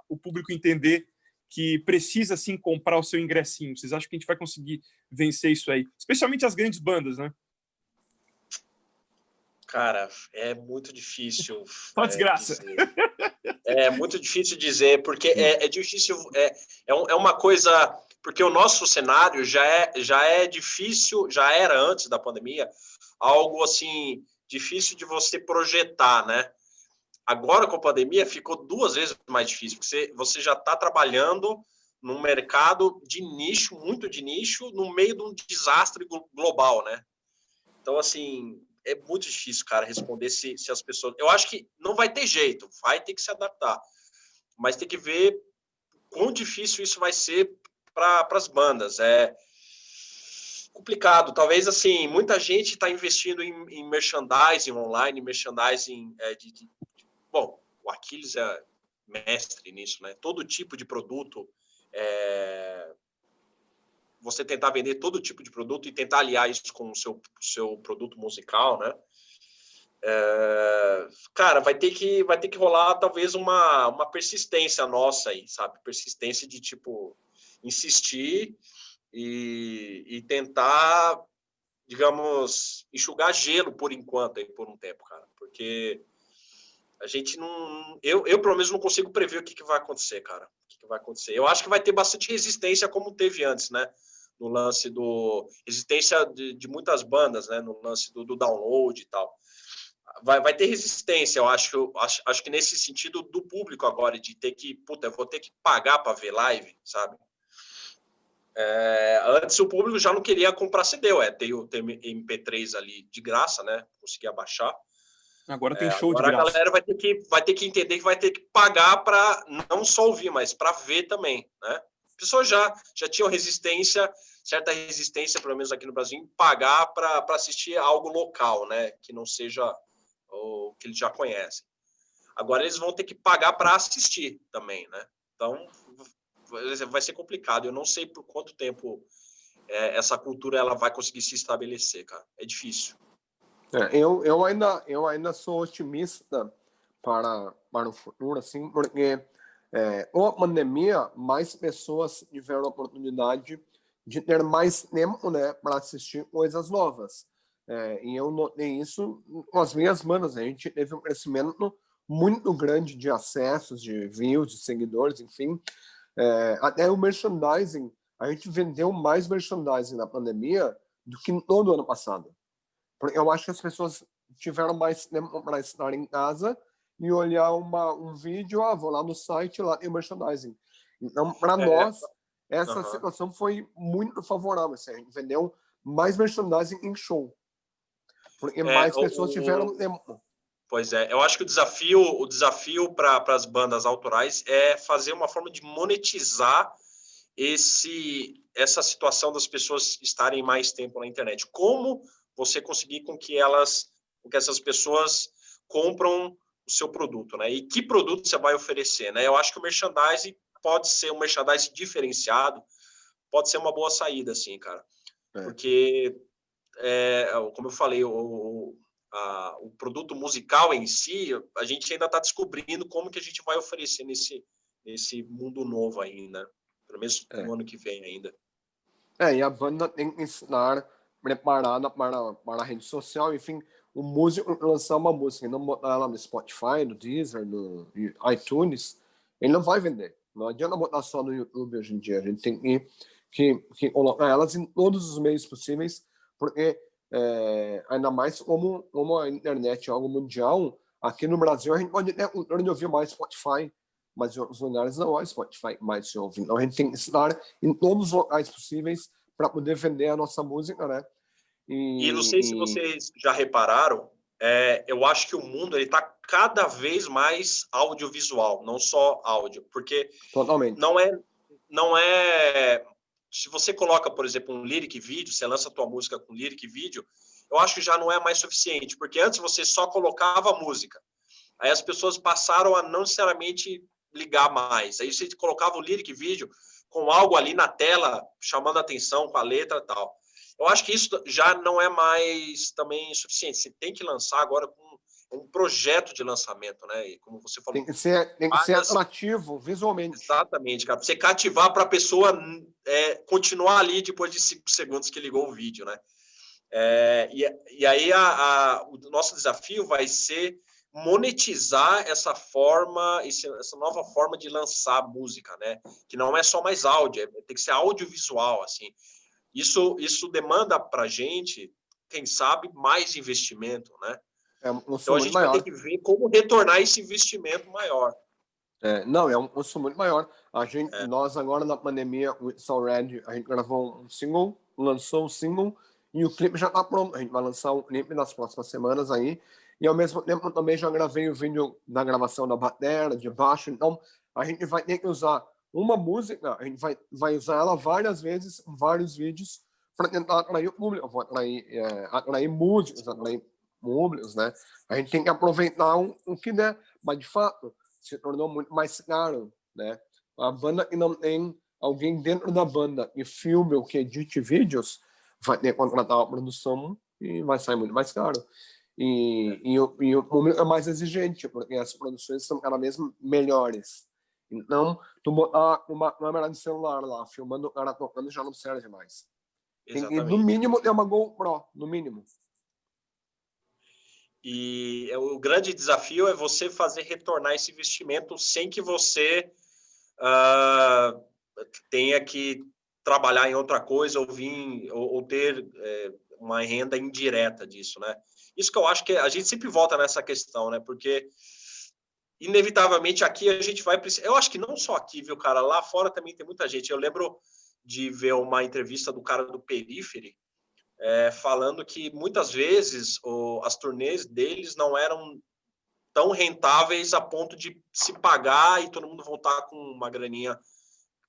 o público entender que precisa sim comprar o seu ingressinho? Vocês acham que a gente vai conseguir vencer isso aí? Especialmente as grandes bandas, né? Cara, é muito difícil desgraça. dizer. É muito difícil dizer, porque é difícil, é uma coisa, porque o nosso cenário já é difícil, já era antes da pandemia, algo assim, difícil de você projetar, né? Agora, com a pandemia, ficou 2 vezes mais difícil, porque você já está trabalhando num mercado de nicho, muito de nicho, no meio de um desastre global, né? Então, assim, é muito difícil, cara, responder se as pessoas... Eu acho que não vai ter jeito, vai ter que se adaptar, mas tem que ver quão difícil isso vai ser para as bandas. complicado. Talvez, assim, muita gente está investindo em merchandising online, merchandising bom, o Aquiles é mestre nisso, né? Todo tipo de produto, você tentar vender todo tipo de produto e tentar aliar isso com o seu produto musical, né? Cara, vai ter que rolar talvez uma persistência nossa aí, sabe? Persistência de, tipo, insistir e tentar, digamos, enxugar gelo por enquanto, aí, por um tempo, cara. Porque a gente não... Eu pelo menos, não consigo prever o que vai acontecer, cara. O que vai acontecer. Eu acho que vai ter bastante resistência, como teve antes, né? No lance do... Resistência de muitas bandas, né? No lance do download e tal. Vai ter resistência, eu acho que nesse sentido do público agora, de ter que... Puta, eu vou ter que pagar para ver live, sabe? Antes o público já não queria comprar CD, tem o MP3 ali de graça, né? Conseguia baixar. Agora tem show agora de graça. A galera vai ter que entender que vai ter que pagar para não só ouvir, mas para ver também, né? As pessoas já tinham certa resistência, pelo menos aqui no Brasil, em pagar para assistir algo local, né? Que não seja o que eles já conhecem. Agora eles vão ter que pagar para assistir também, né? Então vai ser complicado. Eu não sei por quanto tempo essa cultura ela vai conseguir se estabelecer, cara. É difícil. Eu ainda sou otimista para o futuro, assim, porque com a pandemia mais pessoas tiveram a oportunidade de ter mais tempo, né, para assistir coisas novas. E eu notei isso com as minhas bandas. A gente teve um crescimento muito grande de acessos, de views, de seguidores, enfim. Até o merchandising, a gente vendeu mais merchandising na pandemia do que todo ano passado. Porque eu acho que as pessoas tiveram mais tempo para estar em casa e olhar um vídeo, vou lá no site, lá tem merchandising. Então, para nós, essa situação foi muito favorável. Assim, a gente vendeu mais merchandising em show. Porque mais pessoas tiveram tempo. Pois é, eu acho que o desafio para as bandas autorais é fazer uma forma de monetizar essa situação das pessoas estarem mais tempo na internet. Como você conseguir com que essas pessoas compram o seu produto, né? E que produto você vai oferecer, né? Eu acho que o merchandising pode ser um merchandising diferenciado, pode ser uma boa saída, assim, cara. Porque, como eu falei, o produto musical em si, a gente ainda está descobrindo como que a gente vai oferecer nesse mundo novo ainda, né? Pelo menos no ano que vem ainda. E a banda tem que estar preparada para a rede social, enfim, o músico lançar uma música e não botar ela no Spotify, no Deezer, no iTunes, ele não vai vender. Não adianta botar só no YouTube hoje em dia. A gente tem que colocar elas em todos os meios possíveis, porque ainda mais como a internet é algo mundial, aqui no Brasil a gente pode ouvir mais Spotify, mas em outros lugares não há Spotify mais se ouve. Então a gente tem que estar em todos os locais possíveis para poder vender a nossa música, né? E não sei se vocês já repararam, eu acho que o mundo está cada vez mais audiovisual, não só áudio, porque totalmente. Não é se você coloca, por exemplo, um lyric vídeo, você lança a tua música com lyric vídeo, eu acho que já não é mais suficiente, porque antes você só colocava a música, aí as pessoas passaram a não necessariamente ligar mais, aí você colocava o lyric vídeo com algo ali na tela, chamando a atenção com a letra e tal. Eu acho que isso já não é mais também suficiente, você tem que lançar agora com um projeto de lançamento, né? E como você falou, tem que ser atrativo visualmente. Exatamente, cara. Pra você cativar para a pessoa continuar ali depois de 5 segundos que ligou o vídeo, né? E aí o nosso desafio vai ser monetizar essa nova forma de lançar música, né? Que não é só mais áudio, tem que ser audiovisual, assim. Isso demanda para a gente, quem sabe, mais investimento, né? Então a gente vai ter que ver como retornar esse investimento maior. Não, é um custo muito maior. Nós agora na pandemia, o It's Already, a gente gravou um single, lançou um single e o clipe já está pronto. A gente vai lançar um clipe nas próximas semanas aí. E ao mesmo tempo também já gravei o vídeo da gravação da bateria, de baixo. Então a gente vai ter que usar uma música, a gente vai usar ela várias vezes, vários vídeos, para tentar atrair o público, atrair músicos, atrair públicos, né? A gente tem que aproveitar o que der, mas de fato se tornou muito mais caro, né? A banda que não tem alguém dentro da banda que filme ou que edite vídeos vai ter que contratar a produção e vai sair muito mais caro. E o público é mais exigente, porque as produções são cada vez melhores. Então, tu botar uma câmera de celular lá, filmando o cara tocando, já não serve mais. Tem que, no mínimo, ter uma GoPro, no mínimo. E o grande desafio é você fazer retornar esse investimento sem que você tenha que trabalhar em outra coisa ou ter uma renda indireta disso, né? Isso que eu acho que a gente sempre volta nessa questão, né? Porque inevitavelmente aqui a gente vai precisar. Eu acho que não só aqui, viu, cara? Lá fora também tem muita gente. Eu lembro de ver uma entrevista do cara do Periphery falando que muitas vezes as turnês deles não eram tão rentáveis a ponto de se pagar e todo mundo voltar com uma graninha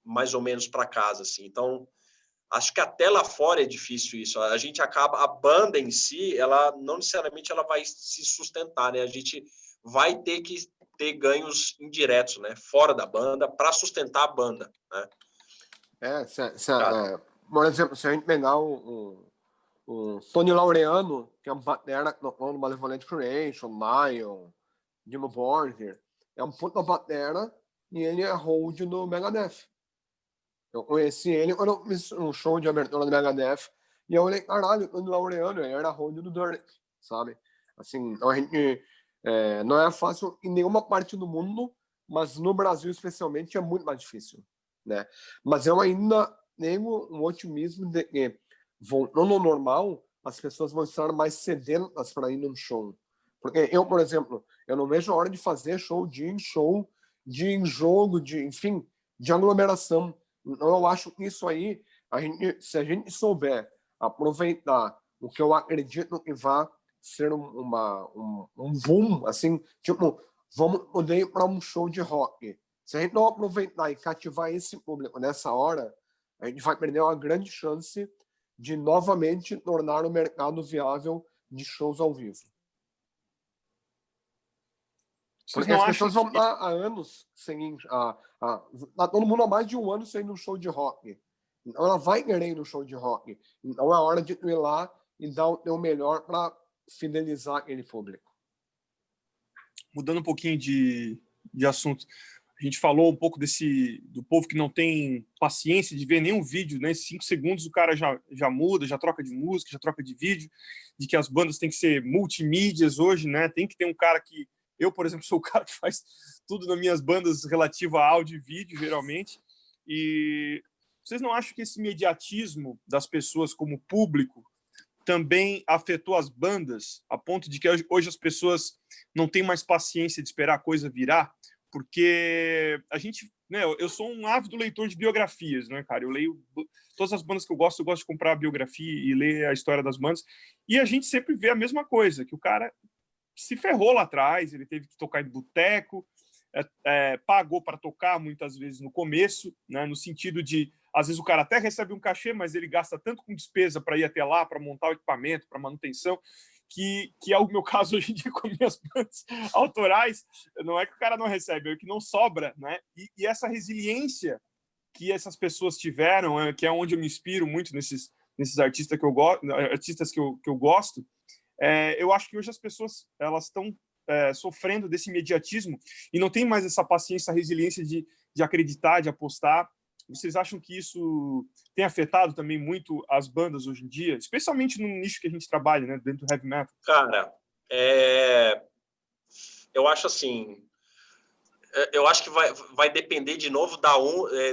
mais ou menos para casa, assim. Então, acho que até lá fora é difícil isso. A gente acaba, a banda em si, ela não necessariamente ela vai se sustentar, né? A gente vai ter que ter ganhos indiretos, né? Fora da banda, para sustentar a banda, né? Por exemplo, se a gente pegar o Tony Laureano, que é um batera que tocou no Malevolent Creation, Lion, Dimmu Borgir, é um puta batera e ele é hold do Megadeth. Eu conheci ele quando eu fiz um show de abertura do Megadeth e eu olhei, caralho, o Tony Laureano, ele era hold do Dirt, sabe? Assim, então a gente não é fácil em nenhuma parte do mundo, mas no Brasil especialmente é muito mais difícil, né? Mas eu ainda tenho um otimismo de que voltando ao normal, as pessoas vão estar mais sedentas para ir num show. Porque eu, por exemplo, eu não vejo a hora de fazer show, de jogo, enfim, de aglomeração. Então eu acho que isso aí, se a gente souber aproveitar o que eu acredito que vai ser um boom, assim, tipo, vamos poder ir para um show de rock. Se a gente não aproveitar e cativar esse público nessa hora, a gente vai perder uma grande chance de novamente tornar o mercado viável de shows ao vivo. Porque as pessoas vão estar há anos sem tá todo mundo há mais de um ano sem ir no show de rock. Então ela vai querer ir no show de rock. Então é hora de ir lá e dar o teu melhor para fidelizar aquele público. Mudando um pouquinho de assunto, a gente falou um pouco do povo que não tem paciência de ver nenhum vídeo, né? 5 segundos o cara já muda, já troca de música, já troca de vídeo, de que as bandas têm que ser multimídias hoje, né? Tem que ter um cara que... Eu, por exemplo, sou o cara que faz tudo nas minhas bandas relativo a áudio e vídeo, geralmente. E vocês não acham que esse mediatismo das pessoas como público também afetou as bandas, a ponto de que hoje as pessoas não têm mais paciência de esperar a coisa virar? Porque a gente, né, eu sou um ávido leitor de biografias, né, cara? Eu leio todas as bandas que eu gosto de comprar a biografia e ler a história das bandas, e a gente sempre vê a mesma coisa, que o cara se ferrou lá atrás, ele teve que tocar em boteco, pagou para tocar muitas vezes no começo, né, no sentido de, às vezes o cara até recebe um cachê, mas ele gasta tanto com despesa para ir até lá, para montar o equipamento, para manutenção, que é o meu caso hoje em dia com minhas bandas autorais. Não é que o cara não recebe, é que não sobra, né? E essa resiliência que essas pessoas tiveram, que é onde eu me inspiro muito nesses artistas que eu gosto, eu acho que hoje as pessoas elas estão sofrendo desse imediatismo e não tem mais essa paciência, essa resiliência de acreditar, de apostar. Vocês acham que isso tem afetado também muito as bandas hoje em dia, especialmente no nicho que a gente trabalha, né, dentro do heavy metal? Cara, eu acho assim, eu acho que vai depender de novo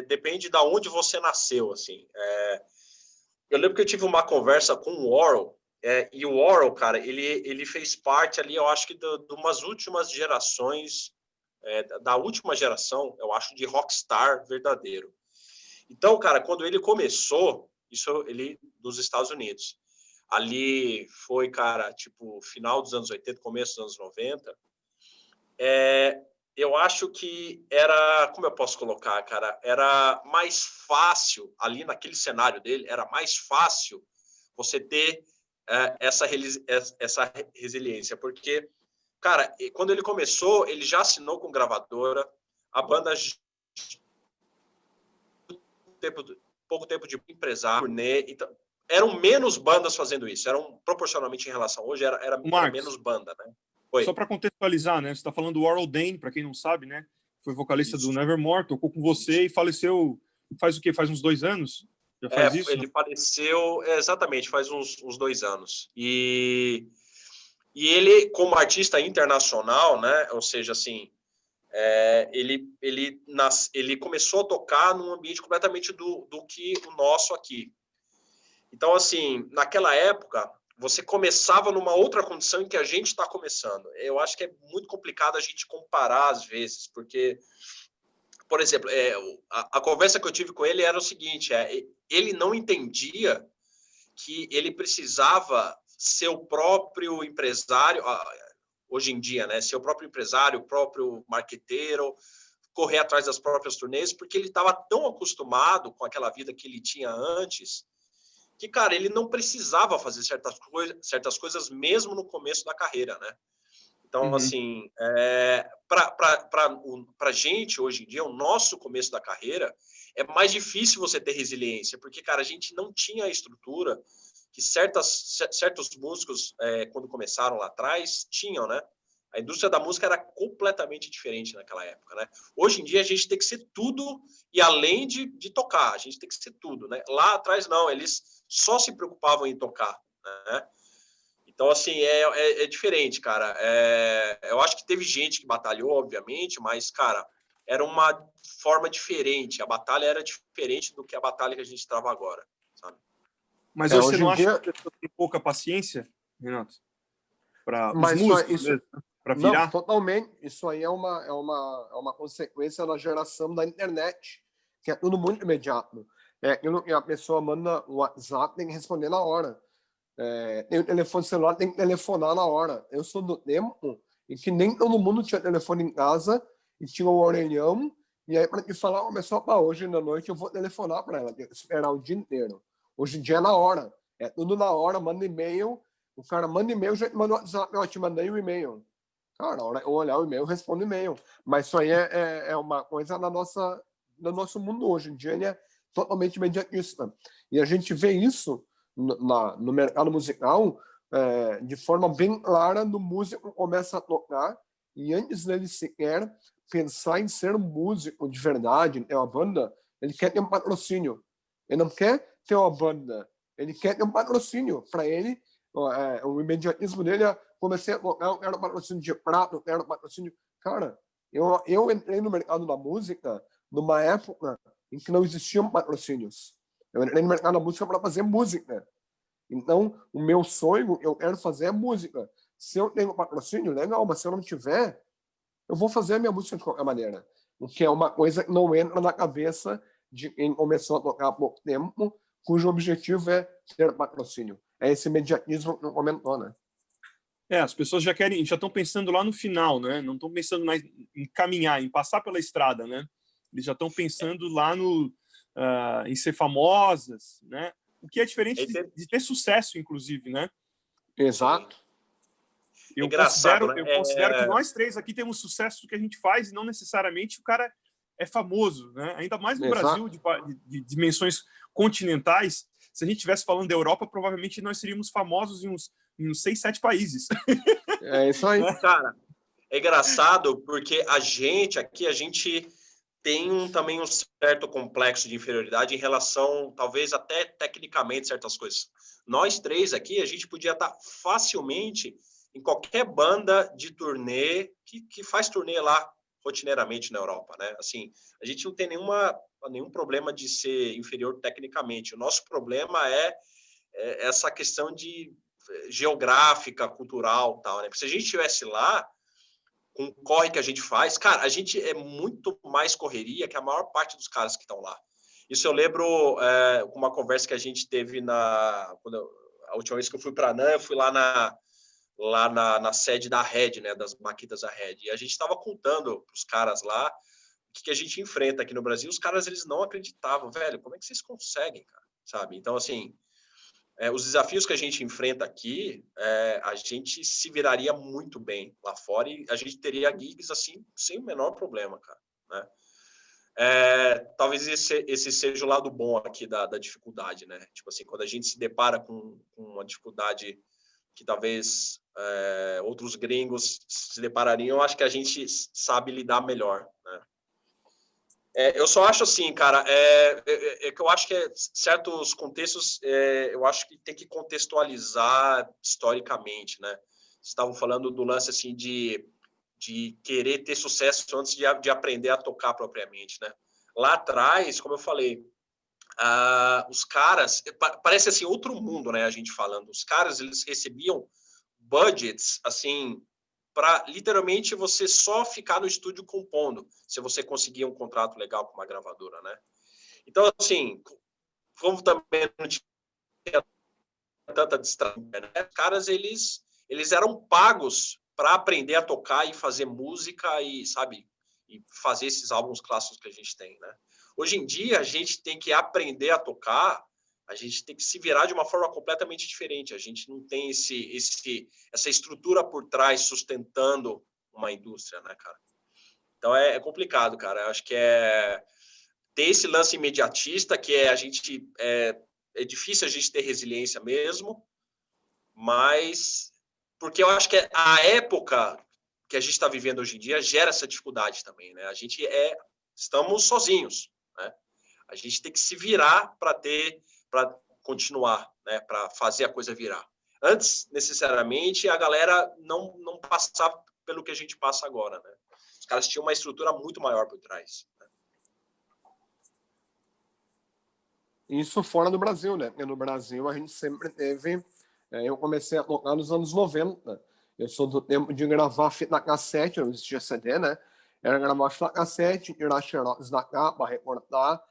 depende da onde você nasceu, assim. Eu lembro que eu tive uma conversa com o Warhol, e o Warhol, cara, ele fez parte ali, eu acho que de umas últimas gerações, da última geração, eu acho, de rockstar verdadeiro. Então, cara, quando ele começou, ele dos Estados Unidos, ali foi, cara, tipo, final dos anos 80, começo dos anos 90, eu acho que era, como eu posso colocar, cara, era mais fácil, ali naquele cenário dele, era mais fácil você ter essa resiliência, porque, cara, quando ele começou, ele já assinou com gravadora, a banda pouco tempo de empresário, turnê, então, eram menos bandas fazendo isso, eram proporcionalmente em relação hoje, era menos banda, né? Só para contextualizar, né? Você está falando do Warren Dane, para quem não sabe, né? Foi vocalista do Nevermore, tocou com você e faleceu faz o quê? Faz uns 2 anos? Já faz isso? Ele faleceu, exatamente, faz uns 2 anos. E ele, como artista internacional, né? Ou seja, assim, ele começou a tocar num ambiente completamente do que o nosso aqui. Então, assim, naquela época, você começava numa outra condição em que a gente está começando. Eu acho que é muito complicado a gente comparar às vezes, porque, por exemplo, a conversa que eu tive com ele era o seguinte, ele não entendia que ele precisava ser o próprio empresário, hoje em dia, né? Ser o próprio empresário, o próprio marqueteiro, correr atrás das próprias turnês, porque ele estava tão acostumado com aquela vida que ele tinha antes, que, cara, ele não precisava fazer certas coisas mesmo no começo da carreira, né? Então, assim, para gente, hoje em dia, o nosso começo da carreira, é mais difícil você ter resiliência, porque, cara, a gente não tinha a estrutura que certos músicos, quando começaram lá atrás, tinham, né? A indústria da música era completamente diferente naquela época, né? Hoje em dia, a gente tem que ser tudo, e além de tocar, a gente tem que ser tudo, né? Lá atrás, não, eles só se preocupavam em tocar, né? Então, assim, é diferente, cara. Eu acho que teve gente que batalhou, obviamente, mas, cara, era uma forma diferente. A batalha era diferente do que a batalha que a gente trava agora, sabe? Mas hoje você não acha que a pessoa tem pouca paciência, Renato? Para os músicos mesmo, para virar? Não, totalmente. Isso aí é uma consequência da geração da internet, que é tudo muito imediato. A pessoa manda o WhatsApp, tem que responder na hora. Tem o telefone celular, tem que telefonar na hora. Eu sou do tempo em que nem todo mundo tinha telefone em casa e tinha um orelhão, e aí para te falar, começou para hoje na noite, eu vou telefonar para ela, tem que esperar o dia inteiro. Hoje em dia é na hora, é tudo na hora, manda e-mail, o cara manda e-mail, já te manda o WhatsApp, eu te mandei o e-mail. Cara, na hora eu olhar o e-mail, eu respondo o e-mail. Mas isso aí é uma coisa no nosso mundo hoje em dia, ele é totalmente imediatista. E a gente vê isso no mercado musical de forma bem clara. No músico começa a tocar e antes dele sequer pensar em ser um músico de verdade, ter uma banda, ele quer ter um patrocínio. Ele não quer ter uma banda, ele quer ter um patrocínio. Para ele, o imediatismo dele é: comecei a tocar, eu quero patrocínio de prato, eu quero patrocínio. Cara, eu entrei no mercado da música numa época em que não existiam patrocínios. Eu entrei no mercado da música para fazer música. Então, o meu sonho, eu quero fazer música. Se eu tenho patrocínio, legal, mas se eu não tiver, eu vou fazer a minha música de qualquer maneira. O que é uma coisa que não entra na cabeça de quem começou a tocar há pouco tempo, cujo objetivo é ter patrocínio. É esse imediatismo que eu comentou, né? As pessoas já estão pensando lá no final, né? Não estão pensando mais em caminhar, em passar pela estrada, né? Eles já estão pensando lá em ser famosas, né? O que é diferente de ter sucesso, inclusive, né? Exato. Eu considero que nós três aqui temos sucesso do que a gente faz e não necessariamente o cara é famoso, né? Ainda mais no Brasil, de dimensões continentais. Se a gente estivesse falando da Europa, provavelmente nós seríamos famosos em uns 6, 7 países. É isso aí. Cara, é engraçado porque a gente tem também um certo complexo de inferioridade em relação, talvez até tecnicamente, certas coisas. Nós três aqui, a gente podia estar facilmente em qualquer banda de turnê que faz turnê lá rotineiramente na Europa, né? Assim, a gente não tem nenhum problema de ser inferior tecnicamente. O nosso problema é essa questão de geográfica, cultural, tal, né? Porque se a gente estivesse lá, com o corre que a gente faz, cara, a gente é muito mais correria que a maior parte dos caras que estão lá. Isso eu lembro com uma conversa que a gente teve a última vez que eu fui para Anã, eu fui lá lá na sede da Red, né, das Maquitas da Red. E a gente estava contando para os caras lá o que a gente enfrenta aqui no Brasil. Os caras, eles não acreditavam, velho, como é que vocês conseguem, cara? Sabe? Então, assim, os desafios que a gente enfrenta aqui, a gente se viraria muito bem lá fora e a gente teria gigs, assim, sem o menor problema, cara, né? Talvez esse seja o lado bom aqui da dificuldade, né? Tipo assim, quando a gente se depara com uma dificuldade que talvez outros gringos se deparariam, eu acho que a gente sabe lidar melhor, né? Eu só acho assim, cara, que eu acho que certos contextos, eu acho que tem que contextualizar historicamente, né? Vocês estavam falando do lance, assim, de querer ter sucesso antes de aprender a tocar propriamente, né? Lá atrás, como eu falei, os caras, parece assim outro mundo, né? A gente falando, os caras, eles recebiam budgets, assim, para literalmente você só ficar no estúdio compondo, se você conseguir um contrato legal com uma gravadora, né? Então, assim, como também não tinha tanta distração, né? Os caras, eles eram pagos para aprender a tocar e fazer música e, sabe, e fazer esses álbuns clássicos que a gente tem, né? Hoje em dia, a gente tem que aprender a tocar, a gente tem que se virar de uma forma completamente diferente. A gente não tem essa estrutura por trás sustentando uma indústria, né, cara? Então, é complicado, cara. Eu acho que tem esse lance imediatista, que é difícil a gente ter resiliência mesmo, mas porque eu acho que a época que a gente está vivendo hoje em dia gera essa dificuldade também, né? Estamos sozinhos, né? A gente tem que se virar para continuar, né? Para fazer a coisa virar. Antes, necessariamente, a galera não passava pelo que a gente passa agora, né? Os caras tinham uma estrutura muito maior por trás, né? Isso fora do Brasil, né? Porque no Brasil a gente sempre teve... eu comecei a tocar nos anos 90. Eu sou do tempo de gravar fita cassete, não existia CD, né? Era gravar fita cassete, tirar xerox da capa, recortar,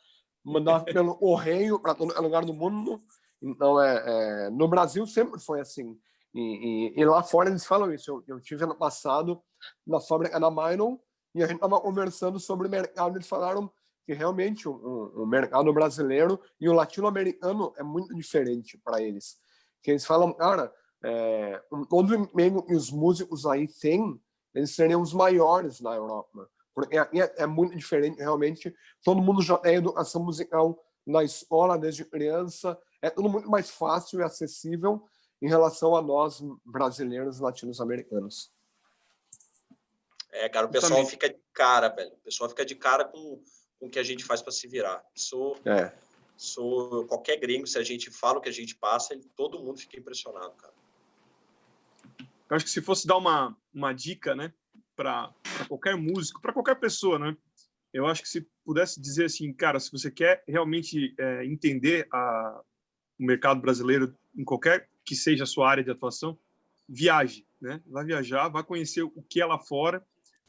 mandar pelo correio para todo lugar do mundo. Então, no Brasil sempre foi assim. E lá fora eles falam isso. Eu tive ano passado na fábrica da Myron e a gente estava conversando sobre o mercado. Eles falaram que realmente o mercado brasileiro e o latino-americano é muito diferente para eles. Que eles falam, cara, todo o emprego que os músicos aí têm, eles seriam os maiores na Europa. Porque aqui é muito diferente, realmente. Todo mundo já tem educação musical na escola desde criança. É tudo muito mais fácil e acessível em relação a nós, brasileiros latino-americanos. Cara, o pessoal fica de cara, velho. O pessoal fica de cara com o que a gente faz para se virar. Qualquer gringo, se a gente fala o que a gente passa, todo mundo fica impressionado, cara. Eu acho que se fosse dar uma dica, né, para qualquer músico, para qualquer pessoa, né, eu acho que se pudesse dizer assim, cara, se você quer realmente entender o mercado brasileiro em qualquer que seja a sua área de atuação, viaje, né? Vai viajar, vai conhecer o que é lá fora,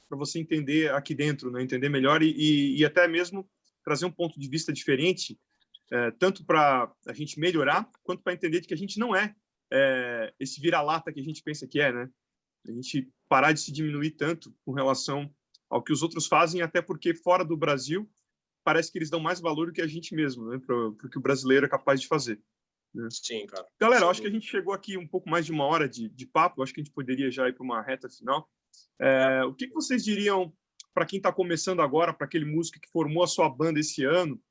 para você entender aqui dentro, né? Entender melhor e até mesmo trazer um ponto de vista diferente, tanto para a gente melhorar, quanto para entender de que a gente não é esse vira-lata que a gente pensa que é, né? A gente parar de se diminuir tanto com relação ao que os outros fazem, até porque fora do Brasil parece que eles dão mais valor do que a gente mesmo, né? Para o que o brasileiro é capaz de fazer. Né? Sim, cara. Galera, eu acho que a gente chegou aqui um pouco mais de 1 hora de papo, eu acho que a gente poderia já ir para uma reta final. O que vocês diriam para quem está começando agora, para aquele músico que formou a sua banda esse ano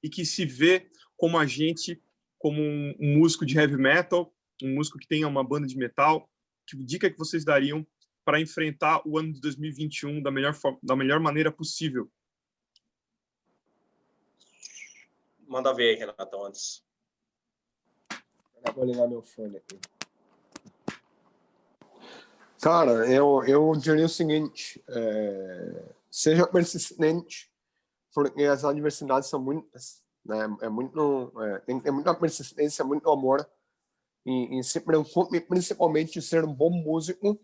e que se vê como a gente, como um músico de heavy metal, um músico que tenha uma banda de metal? Que dica que vocês dariam para enfrentar o ano de 2021 da melhor maneira possível? Manda ver aí, Renato, antes. Vou ligar meu fone aqui. Cara, eu diria o seguinte, seja persistente, porque as adversidades são muitas, né? Tem que ter muita persistência, muito amor, e se preocupe principalmente em ser um bom músico,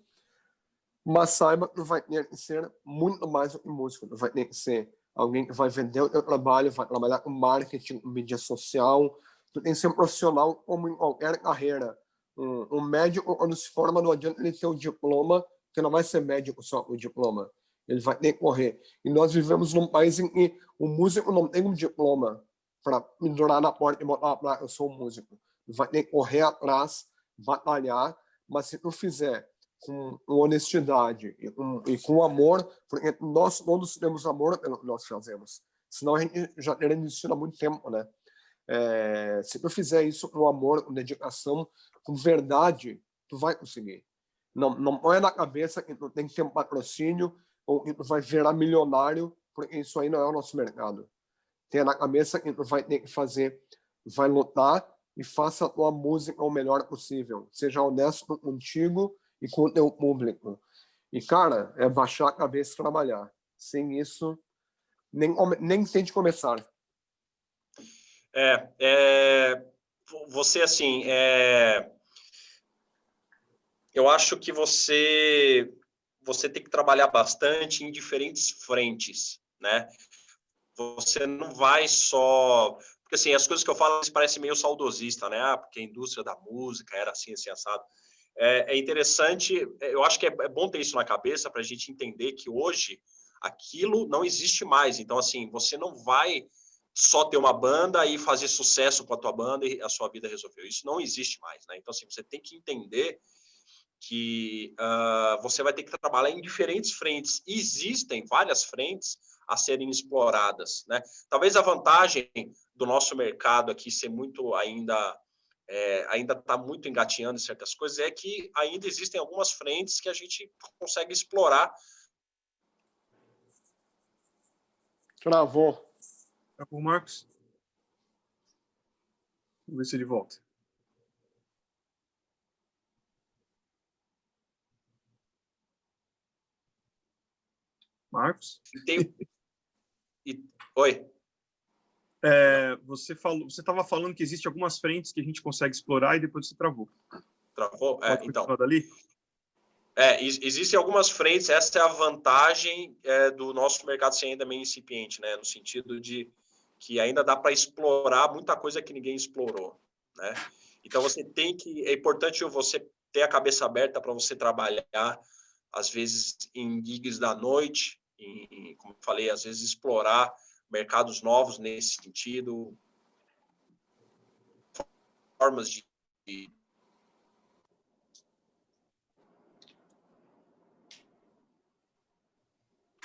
mas saiba que vai ter que ser muito mais do que músico, vai ter que ser alguém que vai vender o seu trabalho, vai trabalhar com marketing, com mídia social. Tu tem que ser um profissional como em qualquer carreira. Um médico, quando se forma, não adianta ele ter o diploma, porque não vai ser médico só com o diploma. Ele vai ter que correr. E nós vivemos num país em que o músico não tem um diploma para pendurar na porta e botar lá, eu sou um músico. Ele vai ter que correr atrás, batalhar, mas se tu fizer com honestidade e com amor, porque nós todos temos amor pelo que nós fazemos. Senão a gente já teria desistido há muito tempo, né? Se tu fizer isso com amor, com dedicação, com verdade, tu vai conseguir. Não põe na cabeça que tu tem que ter um patrocínio ou que tu vai virar milionário, porque isso aí não é o nosso mercado. Tenha na cabeça que tu vai ter que fazer, vai lutar e faça a tua música o melhor possível. Seja honesto contigo e com o teu público. E, cara, é baixar a cabeça e trabalhar. Sem isso, nem tente começar. Você, assim, eu acho que você tem que trabalhar bastante em diferentes frentes, né? Você não vai só... Porque, assim, as coisas que eu falo parecem meio saudosista, né? Porque a indústria da música era assim assado. É interessante, eu acho que é bom ter isso na cabeça para a gente entender que hoje aquilo não existe mais. Então, assim, você não vai só ter uma banda e fazer sucesso com a tua banda e a sua vida resolveu. Isso não existe mais, né? Então, assim, você tem que entender que você vai ter que trabalhar em diferentes frentes. Existem várias frentes a serem exploradas, né? Talvez a vantagem do nosso mercado aqui ser muito ainda está muito engatinhando em certas coisas, é que ainda existem algumas frentes que a gente consegue explorar. Travou. Travou, Marcos? Vamos ver se ele volta. Marcos? Oi? Você estava falando que existem algumas frentes que a gente consegue explorar e depois você travou. Travou? Então. Dali? Existem algumas frentes, essa é a vantagem do nosso mercado ser ainda meio incipiente, né? No sentido de que ainda dá para explorar muita coisa que ninguém explorou, né? Então, é importante você ter a cabeça aberta para você trabalhar, às vezes, em gigs da noite, como eu falei, às vezes explorar mercados novos nesse sentido, formas de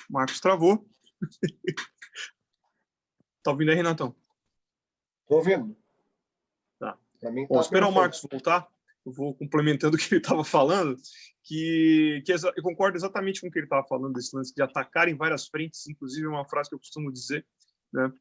Marcos travou. Tá ouvindo aí, Renatão? Tô ouvindo. Tá. Bom, tá esperar o Marcos voltar, eu vou complementando o que ele estava falando, que eu concordo exatamente com o que ele estava falando, desse lance de atacar em várias frentes, inclusive é uma frase que eu costumo dizer, né?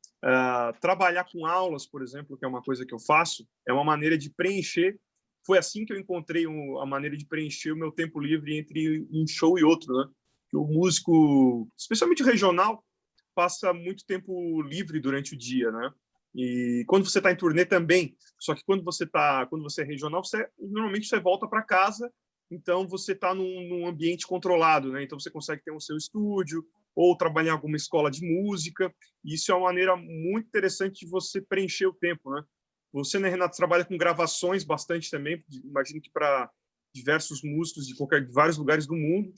Trabalhar com aulas, por exemplo, que é uma coisa que eu faço, é uma maneira de preencher. Foi assim que eu encontrei a maneira de preencher o meu tempo livre entre um show e outro, né? O músico, especialmente regional, passa muito tempo livre durante o dia, né? E quando você está em turnê também. Só que quando você é regional, normalmente você volta para casa, então você está num ambiente controlado, né? Então você consegue ter o seu estúdio ou trabalhar em alguma escola de música. E isso é uma maneira muito interessante de você preencher o tempo, né? Você, né, Renato, trabalha com gravações bastante também. Imagino que para diversos músicos de vários lugares do mundo.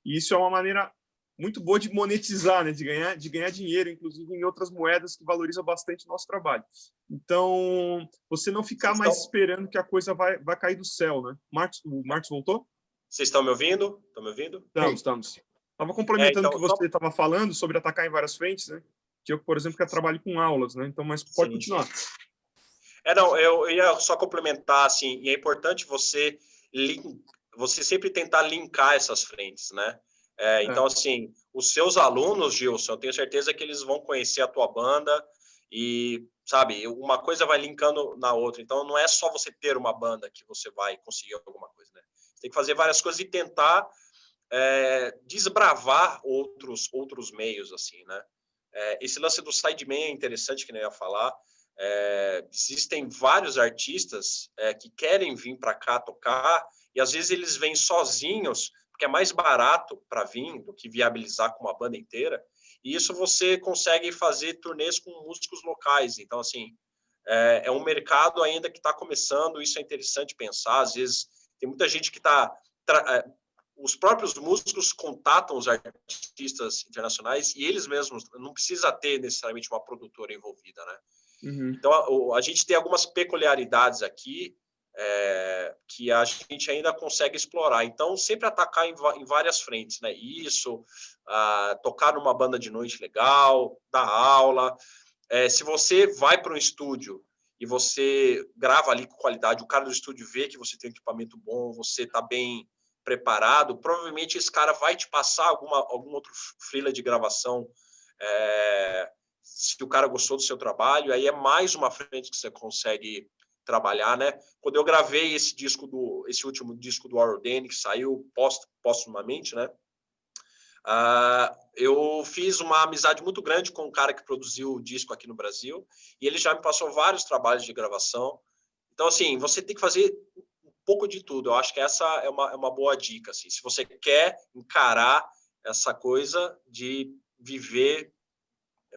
E isso é uma maneira muito boa de monetizar, né? de ganhar dinheiro, inclusive em outras moedas que valorizam bastante o nosso trabalho. Então, você não ficar mais esperando que a coisa vai cair do céu, né? O Marcos voltou? Vocês estão me ouvindo? Estão me ouvindo? Estamos. Estava complementando o que você estava falando sobre atacar em várias frentes, né? Que eu, por exemplo, que trabalho com aulas, né? Então, mas pode continuar. Eu ia só complementar, assim, e é importante você sempre tentar linkar essas frentes, né? Então, assim, os seus alunos, Gilson, eu tenho certeza que eles vão conhecer a tua banda e, sabe, uma coisa vai linkando na outra. Então, não é só você ter uma banda que você vai conseguir alguma coisa, né? Você tem que fazer várias coisas e tentar desbravar outros meios, assim, né? Esse lance do sideman é interessante, que nem eu ia falar. Existem vários artistas que querem vir para cá tocar e, às vezes, eles vêm sozinhos, porque é mais barato para vir do que viabilizar com uma banda inteira. E isso você consegue fazer turnês com músicos locais. Então, assim, é um mercado ainda que está começando, isso é interessante pensar. Às vezes, tem muita gente que está... os próprios músicos contatam os artistas internacionais e eles mesmos não precisa ter necessariamente uma produtora envolvida, né? Uhum. Então, a gente tem algumas peculiaridades aqui que a gente ainda consegue explorar. Então, sempre atacar em várias frentes, né? Isso, tocar numa banda de noite legal, dar aula. Se você vai para um estúdio e você grava ali com qualidade, o cara do estúdio vê que você tem um equipamento bom, você está bem preparado, provavelmente esse cara vai te passar algum outro freela de gravação, se o cara gostou do seu trabalho, aí é mais uma frente que você consegue trabalhar, né? Quando eu gravei esse último disco do Ordene, que saiu póstumamente, né? Eu fiz uma amizade muito grande com um cara que produziu o disco aqui no Brasil, e ele já me passou vários trabalhos de gravação. Então, assim, você tem que fazer um pouco de tudo. Eu acho que essa é uma boa dica, assim. Se você quer encarar essa coisa de viver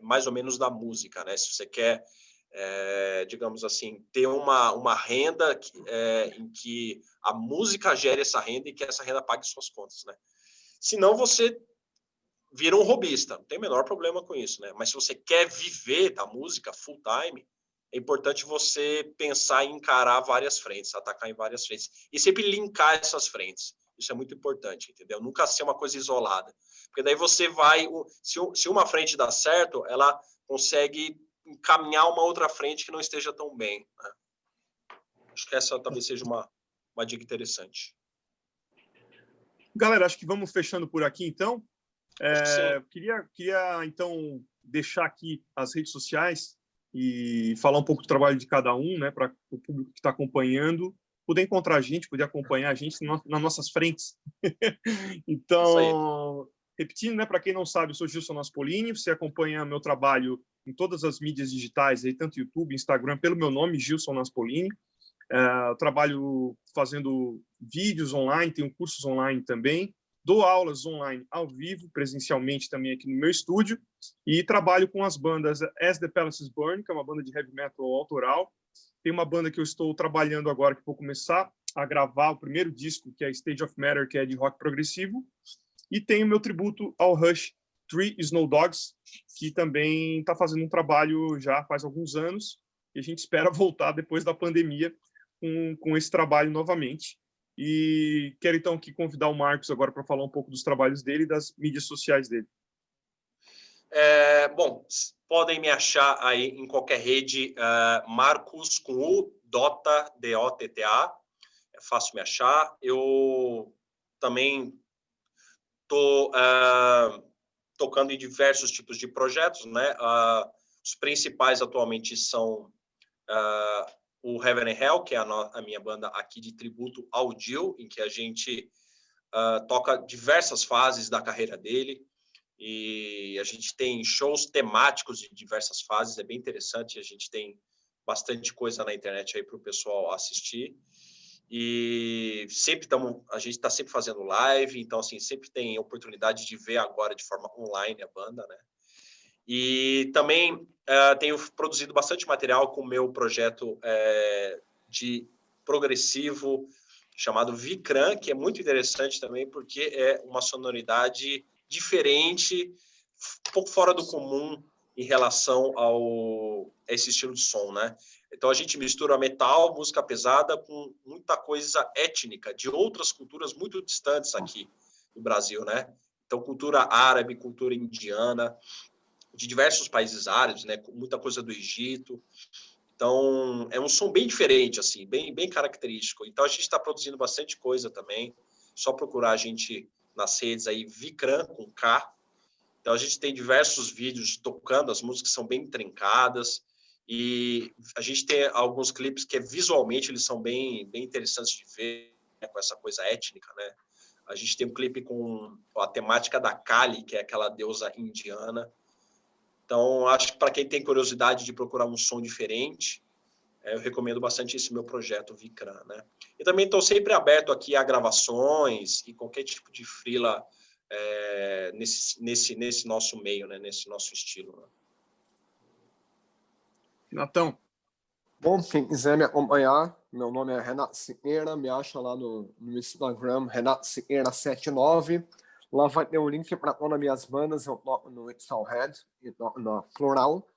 mais ou menos da música, né? Se você quer, digamos assim, ter uma renda em que a música gere essa renda e que essa renda pague suas contas, né? Senão você vira um robista, não tem o menor problema com isso, né? Mas se você quer viver da música full time, é importante você pensar em encarar várias frentes, atacar em várias frentes e sempre linkar essas frentes. Isso é muito importante, entendeu? Nunca ser uma coisa isolada, porque daí você vai, se uma frente dá certo, ela consegue encaminhar uma outra frente que não esteja tão bem, né? Acho que essa talvez seja uma dica interessante. Galera, acho que vamos fechando por aqui, então. Queria, então, deixar aqui as redes sociais e falar um pouco do trabalho de cada um, né, para o público que está acompanhando poder encontrar a gente, poder acompanhar a gente nas nossas frentes. Então, repetindo, né, para quem não sabe, eu sou Gilson Naspolini, você acompanha meu trabalho em todas as mídias digitais, aí, tanto YouTube, Instagram, pelo meu nome, Gilson Naspolini. Eu trabalho fazendo vídeos online, tenho cursos online também, dou aulas online ao vivo, presencialmente também aqui no meu estúdio, e trabalho com as bandas As the Palaces Burn, que é uma banda de heavy metal autoral. Tem uma banda que eu estou trabalhando agora, que vou começar a gravar o primeiro disco, que é Stage of Matter, que é de rock progressivo. E tem o meu tributo ao Rush, Three Snow Dogs, que também está fazendo um trabalho já faz alguns anos, e a gente espera voltar depois da pandemia com esse trabalho novamente. E quero então aqui convidar o Marcos agora para falar um pouco dos trabalhos dele e das mídias sociais dele. Bom, podem me achar aí em qualquer rede, Marcos com U, Dota, D-O-T-T-A, é fácil me achar. Eu também estou tocando em diversos tipos de projetos, né? Os principais atualmente são o Heaven and Hell, que é a minha banda aqui de tributo ao Dio, em que a gente toca diversas fases da carreira dele, e a gente tem shows temáticos de diversas fases, é bem interessante, a gente tem bastante coisa na internet aí para o pessoal assistir, e a gente está sempre fazendo live, então assim, sempre tem oportunidade de ver agora de forma online a banda, né? E também tenho produzido bastante material com o meu projeto de progressivo chamado Vikram, que é muito interessante também, porque é uma sonoridade diferente, um pouco fora do comum em relação a esse estilo de som, né? Então a gente mistura metal, música pesada com muita coisa étnica de outras culturas muito distantes aqui no Brasil, né? Então cultura árabe, cultura indiana, de diversos países árabes, né? Muita coisa do Egito. Então, é um som bem diferente, assim, bem característico. Então, a gente está produzindo bastante coisa também. Só procurar a gente nas redes aí, Vikram, com K. Então, a gente tem diversos vídeos tocando, as músicas são bem trincadas. E a gente tem alguns clipes que visualmente eles são bem interessantes de ver, né, com essa coisa étnica, né? A gente tem um clipe com a temática da Kali, que é aquela deusa indiana. Então, acho que para quem tem curiosidade de procurar um som diferente, eu recomendo bastante esse meu projeto Vikram, né? E também estou sempre aberto aqui a gravações e qualquer tipo de freela nesse nosso meio, né? Nesse nosso estilo. Né? Natão. Bom, quem quiser me acompanhar, meu nome é Renato Siqueira, me acha lá no Instagram, Renato Siqueira79. Lá vai ter um link para todas as minhas bandas, eu toco no Instalhead e toco na Floral.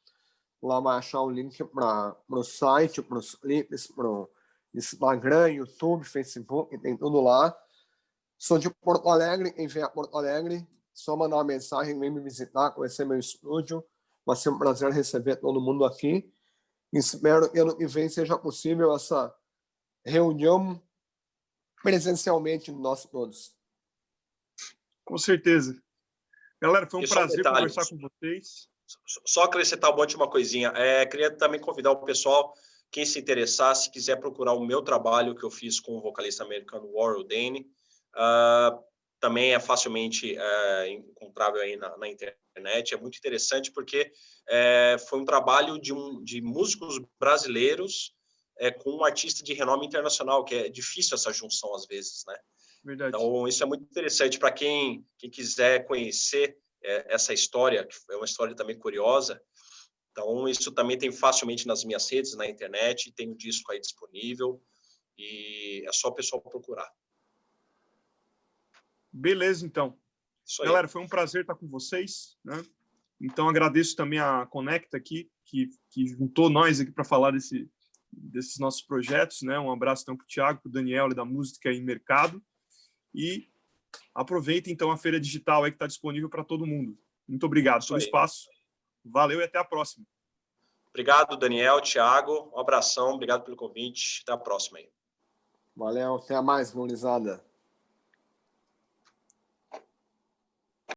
Lá vai achar o link para o site, para os clipes, para o Instagram, YouTube, Facebook, tem tudo lá. Sou de Porto Alegre, quem vier a Porto Alegre, só mandar uma mensagem, vem me visitar, conhecer meu estúdio. Vai ser um prazer receber todo mundo aqui. Espero que ano que vem seja possível essa reunião presencialmente de nós todos. Com certeza. Galera, foi um prazer detalhe, conversar com vocês. Só acrescentar uma coisinha. Queria também convidar o pessoal, quem se interessar, se quiser procurar o meu trabalho que eu fiz com o vocalista americano Warren Dane, também é facilmente encontrável aí na internet. É muito interessante porque foi um trabalho de músicos brasileiros com um artista de renome internacional, que é difícil essa junção às vezes, né? Verdade. Então, isso é muito interessante para quem quiser conhecer essa história, que é uma história também curiosa. Então, isso também tem facilmente nas minhas redes, na internet, tem o disco aí disponível, e é só o pessoal procurar. Beleza, então. Isso aí. Galera, foi um prazer estar com vocês, né? Então, agradeço também a Conecta aqui, que juntou nós aqui para falar desses nossos projetos, né? Um abraço então para o Thiago, para o Daniel, da Música e Mercado. E aproveita, então, a Feira Digital aí que está disponível para todo mundo. Muito obrigado pelo espaço. Valeu e até a próxima. Obrigado, Daniel, Thiago. Um abração, obrigado pelo convite. Até a próxima aí. Valeu, até mais, gurizada.